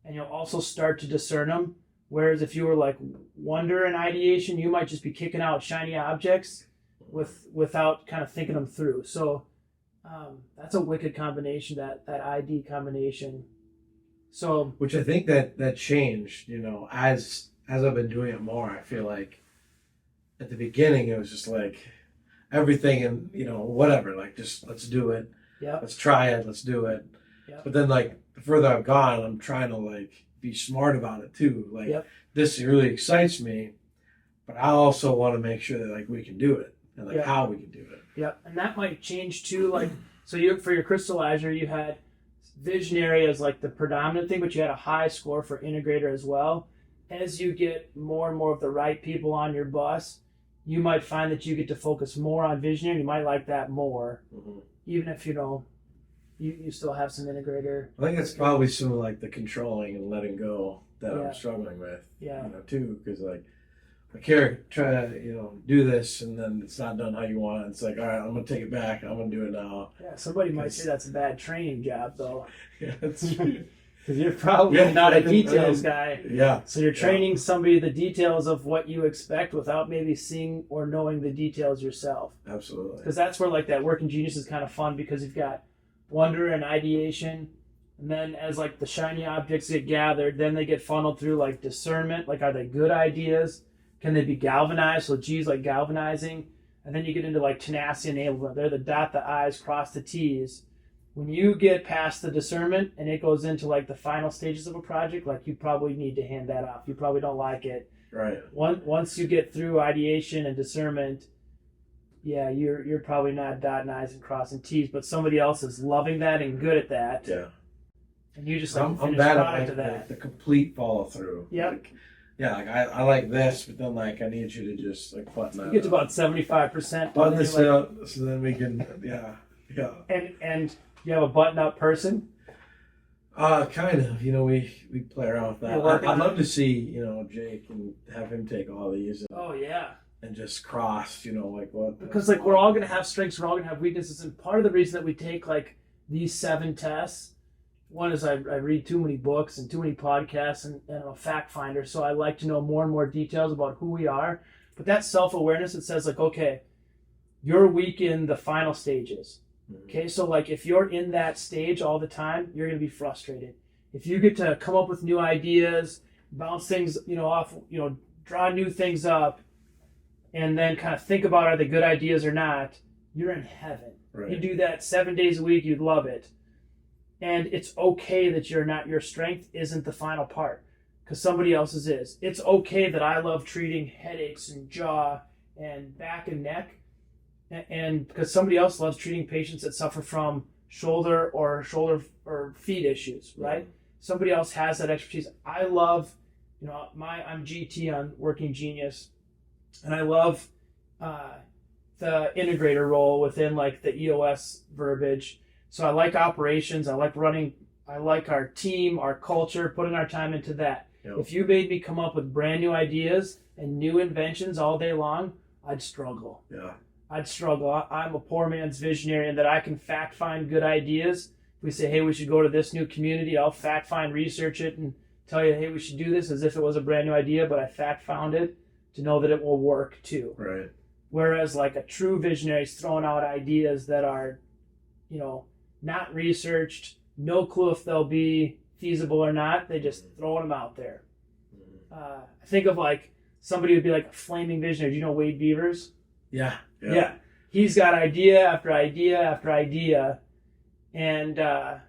and you'll also start to discern them. Whereas if you were like wonder and ideation, you might just be kicking out shiny objects without kind of thinking them through. So that's a wicked combination, that ID combination. So, which I think that changed, as I've been doing it more. I feel like at the beginning it was just like everything and whatever, like just let's do it. Yeah. Let's try it. Let's do it. Yep. But then like the further I've gone, I'm trying to like be smart about it too. Like Yep. This really excites me, but I also want to make sure that like we can do it and like how we can do it. Yeah, and that might change too. Like, so you for your crystallizer, you had visionary as like the predominant thing, but you had a high score for integrator as well. As you get more and more of the right people on your bus, you might find that you get to focus more on visionary. You might like that more, even if you still have some integrator. I think it's probably some of like the controlling and letting go that I'm struggling with. Yeah. Too, because like a character try to do this and then it's not done how you want it. It's like, all right, I'm gonna take it back. I'm gonna do it now. Yeah. Somebody might say that's a bad training job though. Yeah, that's true. Because you're probably not a details guy. Yeah. So you're training somebody the details of what you expect without maybe seeing or knowing the details yourself. Absolutely. Because that's where like that working genius is kind of fun, because you've got wonder and ideation, and then as like the shiny objects get gathered, then they get funneled through like discernment. Like, are they good ideas? Can they be galvanized? So G's like galvanizing. And then you get into like tenacity and enablement. They're the dot the I's, cross the T's. When you get past the discernment and it goes into like the final stages of a project, like you probably need to hand that off. You probably don't like it. Right. Once you get through ideation and discernment, yeah, you're probably not dotting I's and crossing T's, but somebody else is loving that and good at that. Yeah. And you just like I'm bad at like, the complete follow through. Yep. Like I like this, but then like I need you to just like button that. You get to about 75%. Button this up, so then we can yeah. And you have a button up person. Kind of. We play around with that. I'd love to see Jake and have him take all these. Oh yeah. And just cross, like what? Because like we're all gonna have strengths, we're all gonna have weaknesses, and part of the reason that we take like these 7 tests, one is I read too many books and too many podcasts, and I'm a fact finder, so I like to know more and more details about who we are. But that self-awareness, it says like, okay, you're weak in the final stages. Okay, so like if you're in that stage all the time, you're gonna be frustrated. If you get to come up with new ideas, bounce things, off, draw new things up, and then kind of think about are they good ideas or not, you're in heaven. Right. You do that 7 days a week, you'd love it. And it's okay that your strength isn't the final part, because somebody else's is. It's okay that I love treating headaches and jaw and back and neck, and because somebody else loves treating patients that suffer from shoulder or feet issues, right? Yeah. Somebody else has that expertise. I love, I'm GT on Working Genius, and I love the integrator role within like the EOS verbiage. So I like operations. I like running. I like our team, our culture, putting our time into that. Yep. If you made me come up with brand new ideas and new inventions all day long, I'd struggle. Yeah. I'd struggle. I'm a poor man's visionary in that I can fact find good ideas. If we say, hey, we should go to this new community, I'll fact find, research it, and tell you, hey, we should do this as if it was a brand new idea, but I fact found it to know that it will work too. Right. Whereas like a true visionary is throwing out ideas that are, not researched, no clue if they'll be feasible or not. They just throwing them out there. I think of like somebody would be like a flaming visionary. Do you know Wade Beavers? Yeah. He's got idea after idea after idea, and I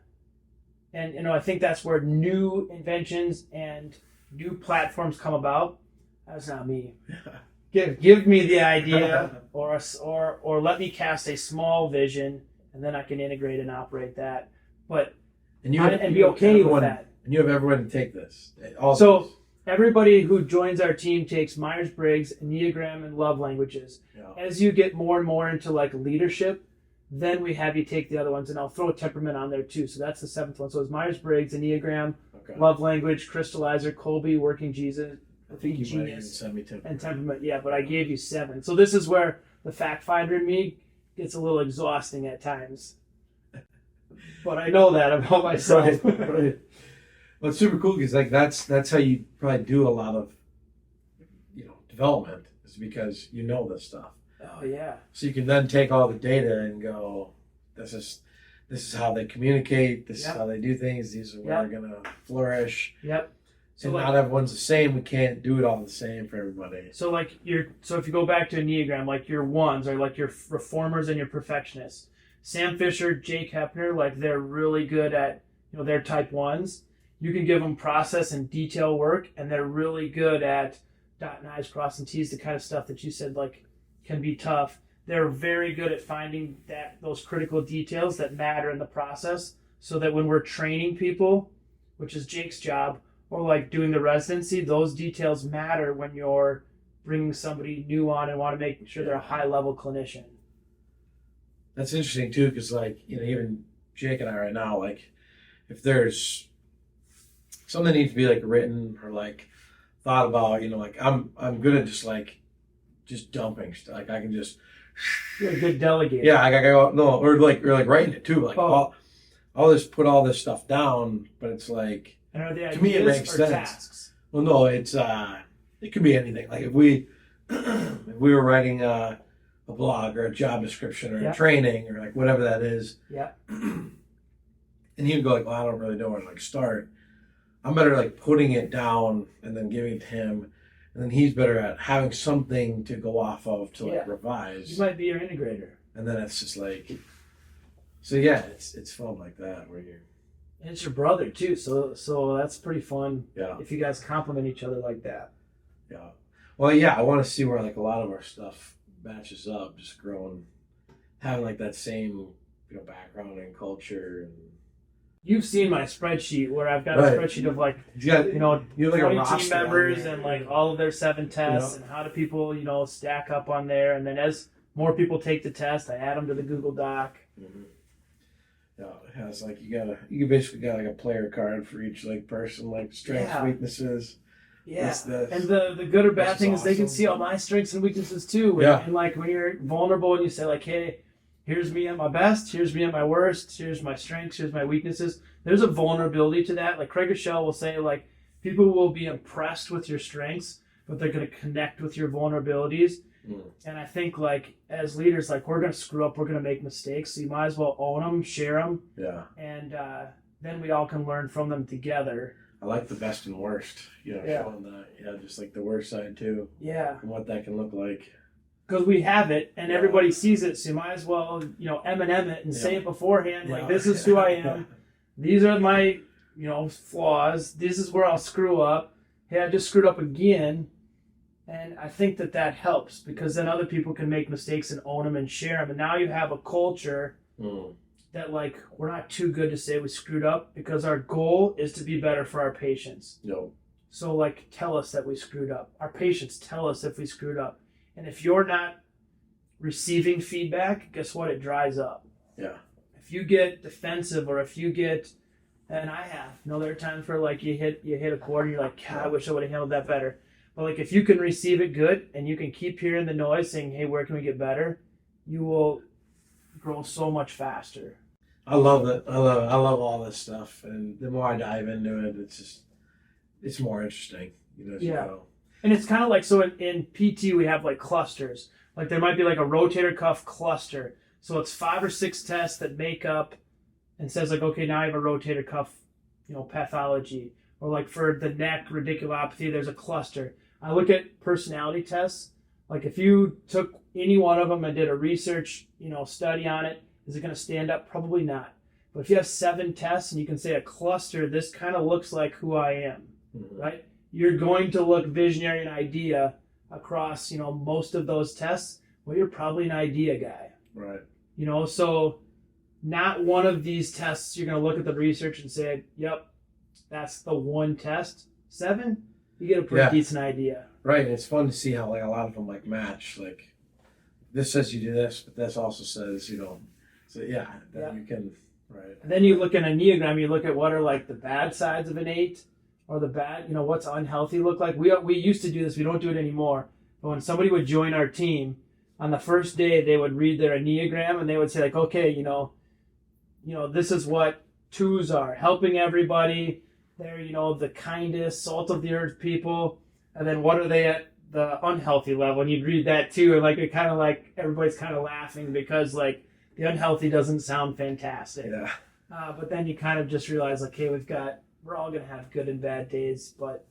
think that's where new inventions and new platforms come about. That's not me. Give me the idea, or let me cast a small vision, and then I can integrate and operate that. But and be okay with that. And you have everyone to take this. So everybody who joins our team takes Myers-Briggs, Enneagram, and love languages. Yeah. As you get more and more into like leadership, then we have you take the other ones, and I'll throw a temperament on there too. So that's the 7th one. So it's Myers-Briggs, Enneagram, love language, crystallizer, Colby, working I think you might even genius send me temperament. and temperament. Yeah, but I gave you 7. So this is where the fact finder in me gets a little exhausting at times. But I know that about myself. Right. Well, it's super cool because like that's how you probably do a lot of development, is because you know this stuff. Oh yeah. So you can then take all the data and go, this is how they communicate. This is how they do things. These are where they're gonna flourish. Yep. So And like, not everyone's the same. We can't do it all the same for everybody. so like so if you go back to Enneagram, like your ones are like your reformers and your perfectionists. Sam Fisher, Jake Hepner, like they're really good at they're type 1s. You can give them process and detail work, and they're really good at dotting I's, crossing T's, the kind of stuff that you said like can be tough. They're very good at finding those critical details that matter in the process, so that when we're training people, which is Jake's job, or like doing the residency, those details matter when you're bringing somebody new on and want to make sure they're a high level clinician. That's interesting too, because like even Jake and I right now, like if there's something that needs to be like written or like thought about, like I'm good at just dumping stuff. Like I can just You're a good delegator. yeah, I go no, or like writing it too. Like I'll just put all this stuff down, but it's like And are they to me it makes sense. tasks? Well, no, it's it could be anything. Like if we were writing a blog or a job description or a training or like whatever that is. Yeah. And he'd go like, well, I don't really know where to like start. I'm better like putting it down and then giving it to him, and then he's better at having something to go off of to like revise. You might be your integrator. And then it's just like, so yeah, it's fun like that where you're. And it's your brother too, so that's pretty fun. Yeah. If you guys compliment each other like that. Yeah. Well, yeah, I want to see where like a lot of our stuff matches up, just growing, having like that same background and culture. And you've seen my spreadsheet where I've got a spreadsheet of like you have like 20 team members and like all of their 7 tests and how do people stack up on there, and then as more people take the test, I add them to the Google Doc. Mm-hmm. Yeah, it has like you basically got like a player card for each like person, like strengths, weaknesses. Yeah, and the good or bad thing is they can see all my strengths and weaknesses too. And like when you're vulnerable and you say like, hey, here's me at my best, here's me at my worst, here's my strengths, here's my weaknesses. There's a vulnerability to that. Like Craig Rochelle will say like, people will be impressed with your strengths, but they're going to connect with your vulnerabilities. And I think like as leaders, like we're going to screw up, we're going to make mistakes. So you might as well own them, share them. Yeah. And then we all can learn from them together. I like the best and worst, showing that. Yeah, just like the worst side too. Yeah. And what that can look like. Because we have it and everybody sees it, so you might as well, M&M it and say it beforehand. Like, this is who I am. These are my, flaws. This is where I'll screw up. Hey, I just screwed up again. And I think that helps because then other people can make mistakes and own them and share them. And now you have a culture that, like, we're not too good to say we screwed up because our goal is to be better for our patients. No. So, like, tell us that we screwed up. Our patients tell us if we screwed up. And if you're not receiving feedback, guess what? It dries up. Yeah. If you get defensive or if you get, and I have, there are times where like you hit a chord and you're like, God, I wish I would have handled that better. But like if you can receive it good and you can keep hearing the noise saying, hey, where can we get better? You will grow so much faster. I love it. I love all this stuff. And the more I dive into it, it's more interesting. As you go. And it's kind of like, so in PT, we have like clusters. Like there might be like a rotator cuff cluster. So it's 5 or 6 tests that make up and says like, okay, now I have a rotator cuff, pathology. Or like for the neck radiculopathy, there's a cluster. I look at personality tests. Like if you took any one of them and did a research, study on it, is it going to stand up? Probably not. But if you have 7 tests and you can say a cluster, this kind of looks like who I am, right? You're going to look visionary and idea across, most of those tests. Well, you're probably an idea guy. Right. So not one of these tests, you're going to look at the research and say, yep, that's the one test. 7, you get a pretty decent idea. Right. And it's fun to see how like a lot of them like match. Like this says you do this, but this also says, so you can, right. And then you look at an Enneagram, you look at what are like the bad sides of an 8 or the bad, what's unhealthy look like. We used to do this. We don't do it anymore. But when somebody would join our team, on the first day, they would read their Enneagram and they would say like, okay, this is what twos are: helping everybody. They're, the kindest, salt of the earth people. And then what are they at the unhealthy level? And you'd read that too. And like, it kind of like everybody's kind of laughing because like the unhealthy doesn't sound fantastic. Yeah. But then you kind of just realize like, hey, we're all going to have good and bad days, but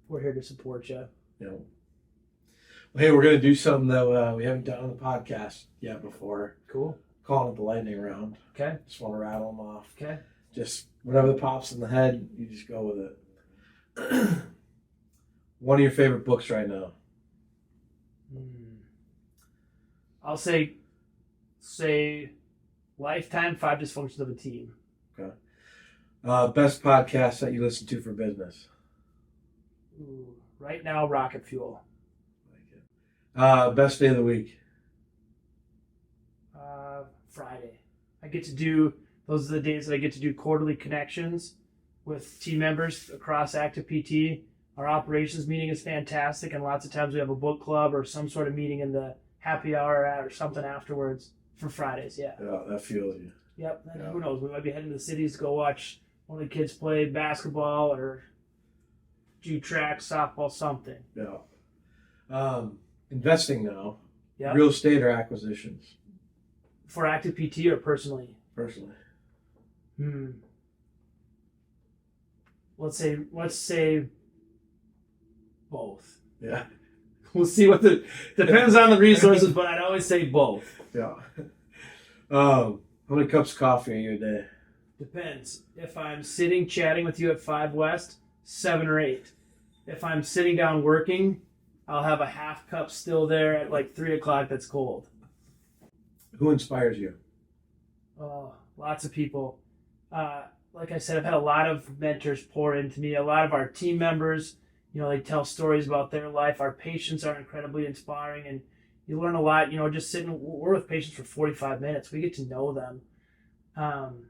we're here to support you. Yeah. Well, hey, we're going to do something that we haven't done on the podcast yet before. Cool. Calling it the lightning round. Okay. Just want to rattle them off. Okay. Just whatever pops in the head, you just go with it. One of your favorite books right now? I'll say Lifetime, 5 Dysfunctions of a Team. Okay. Best podcast that you listen to for business? Ooh, right now, Rocket Fuel. Like it. Best day of the week? Friday. Those are the days that I get to do quarterly connections with team members across Active PT. Our operations meeting is fantastic, and lots of times we have a book club or some sort of meeting in the happy hour or something afterwards for Fridays. Yeah. Yeah, that feels you. Yep. And who knows? We might be heading to the cities to go watch one of the kids play basketball or do track, softball, something. Yeah. Investing now. Yep. Real estate or acquisitions? For Active PT or personally? Personally. Let's say both. Yeah. We'll see depends on the resources, but I'd always say both. Yeah. How many cups of coffee are you a day? Depends. If I'm sitting chatting with you at 5 West, 7 or 8. If I'm sitting down working, I'll have a half cup still there at like 3 o'clock that's cold. Who inspires you? Oh, lots of people. Like I said, I've had a lot of mentors pour into me. A lot of our team members, they tell stories about their life. Our patients are incredibly inspiring, and you learn a lot. Just we're with patients for 45 minutes. We get to know them.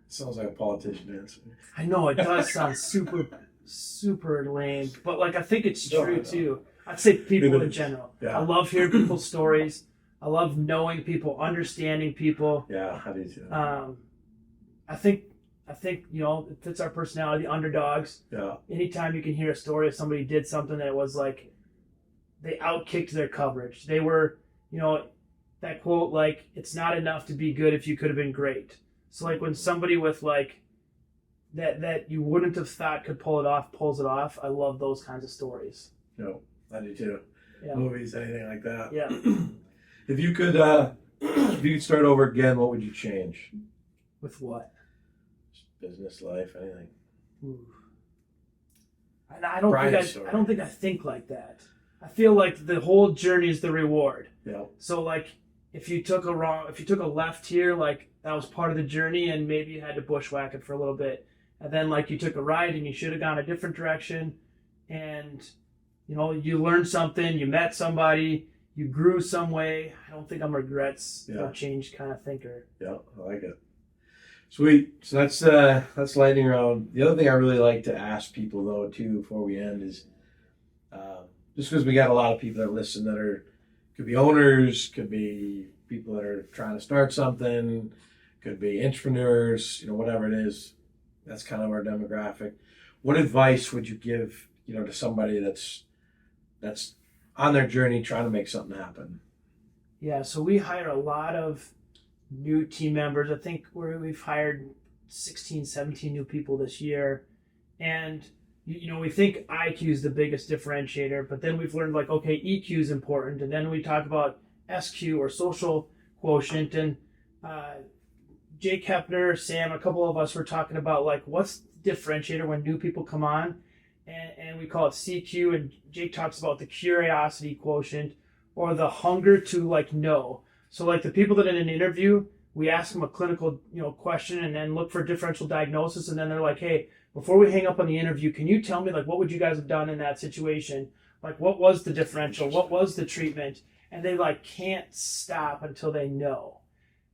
Sounds like a politician answer. I know it does sound super, super lame, but like I think it's true too. I'd say people in general. Yeah. I love hearing people's stories. I love knowing people, understanding people. Yeah, I do too. I think it fits our personality, underdogs. Yeah. Anytime you can hear a story of somebody did something that was like they outkicked their coverage. They were, that quote like, it's not enough to be good if you could have been great. So like when somebody with like that you wouldn't have thought could pull it off pulls it off, I love those kinds of stories. No, I do too. Yeah. Movies, anything like that. Yeah. If you could start over again, what would you change? With what? Business, life, anything. Ooh. And I don't think I think like that. I feel like the whole journey is the reward. Yeah. So like if you took a left here, like that was part of the journey and maybe you had to bushwhack it for a little bit. And then like you took a right and you should have gone a different direction and you learned something, you met somebody, you grew some way. I don't think I'm regrets or change kind of thinker. Yeah, I like it. Sweet. So that's lightning round. The other thing I really like to ask people though too before we end is just because we got a lot of people that listen that could be owners, could be people that are trying to start something, could be entrepreneurs, whatever it is. That's kind of our demographic. What advice would you give, to somebody that's on their journey trying to make something happen? Yeah, so we hire a lot of new team members. I think we've hired 16, 17 new people this year. And, we think IQ is the biggest differentiator, but then we've learned like, okay, EQ is important. And then we talk about SQ or social quotient. And Jake Hepner, Sam, a couple of us were talking about like, what's the differentiator when new people come on? And we call it CQ, and Jake talks about the curiosity quotient or the hunger to like know. So like the people that in an interview, we ask them a clinical, question and then look for differential diagnosis. And then they're like, hey, before we hang up on the interview, can you tell me like, what would you guys have done in that situation? Like, what was the differential? What was the treatment? And they like can't stop until they know.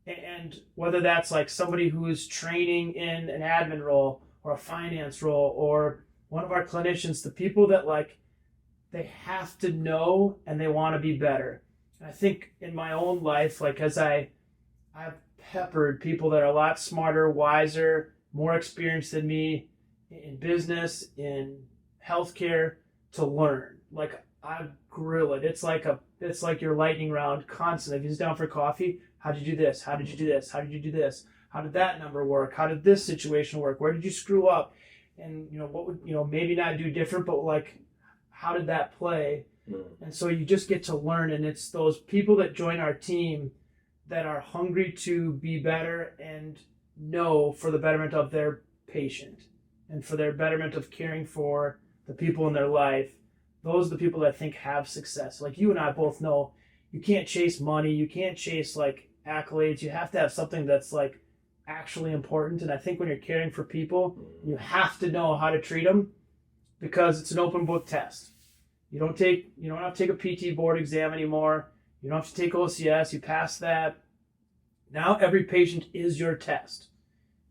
And whether that's like somebody who is training in an admin role or a finance role or one of our clinicians, the people that like, they have to know and they want to be better. And I think in my own life, like as I've peppered people that are a lot smarter, wiser, more experienced than me in business, in healthcare, to learn. Like I grill it. It's like your lightning round constant. If he's down for coffee, how did you do this? How did you do this? How did you do this? How did that number work? How did this situation work? Where did you screw up? And what would maybe not do different, but like how did that play? And so you just get to learn, and it's those people that join our team that are hungry to be better and know for the betterment of their patient and for their betterment of caring for the people in their life. Those are the people that I think have success. Like you and I both know, you can't chase money, you can't chase like accolades. You have to have something that's like actually important. And I think when you're caring for people, you have to know how to treat them, because it's an open book test. You don't have to take a PT board exam anymore. You don't have to take OCS. You pass that. Now every patient is your test,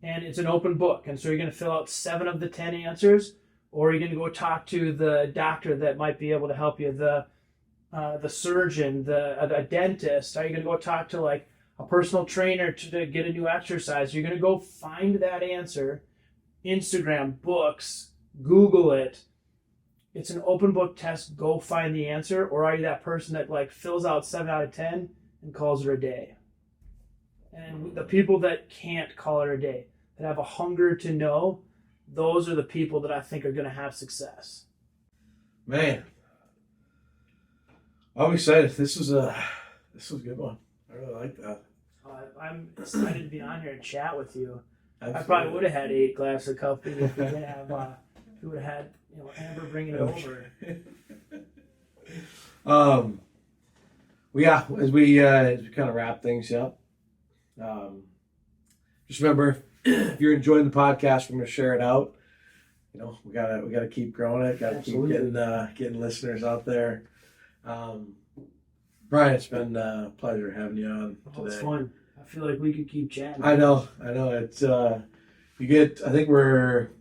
and it's an open book. And so you're going to fill out 7 of the 10 answers, or you're going to go talk to the doctor that might be able to help you, the surgeon, a dentist. Are you going to go talk to like a personal trainer to get a new exercise? You're going to go find that answer, Instagram, books, Google it. It's an open book test. Go find the answer. Or are you that person that like fills out 7 out of 10 and calls it a day? And the people that can't call it a day, that have a hunger to know, those are the people that I think are going to have success. Man, I'm excited. This was a good one. I really like that. I'm excited to be on here and chat with you. Absolutely. I probably would have had 8 glasses of coffee if we didn't have. If we would have had Amber bringing it over. Yeah, as we kind of wrap things up, just remember, if you're enjoying the podcast, we're going to share it out. We gotta keep growing it. Got to keep getting listeners out there. Brian, it's been a pleasure having you on today. It's fun. I feel like we could keep chatting. I know. It's I think we're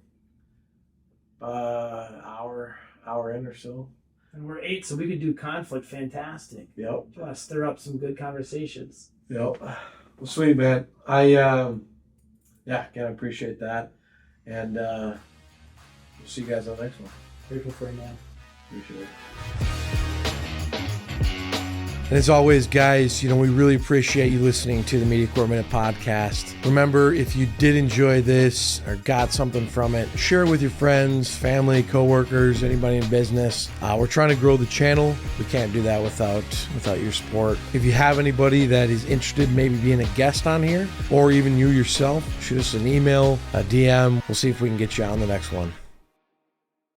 hour in or so. And we're 8, so we could do conflict. Fantastic. Yep. You want to stir up some good conversations. Yep. Well, sweet, man. I again, appreciate that. And we'll see you guys on the next one. Grateful for it, man. Appreciate it. And as always, guys, we really appreciate you listening to the Media Corps Minute podcast. Remember, if you did enjoy this or got something from it, share it with your friends, family, coworkers, anybody in business. We're trying to grow the channel. We can't do that without your support. If you have anybody that is interested in maybe being a guest on here, or even you yourself, shoot us an email, a DM. We'll see if we can get you on the next one.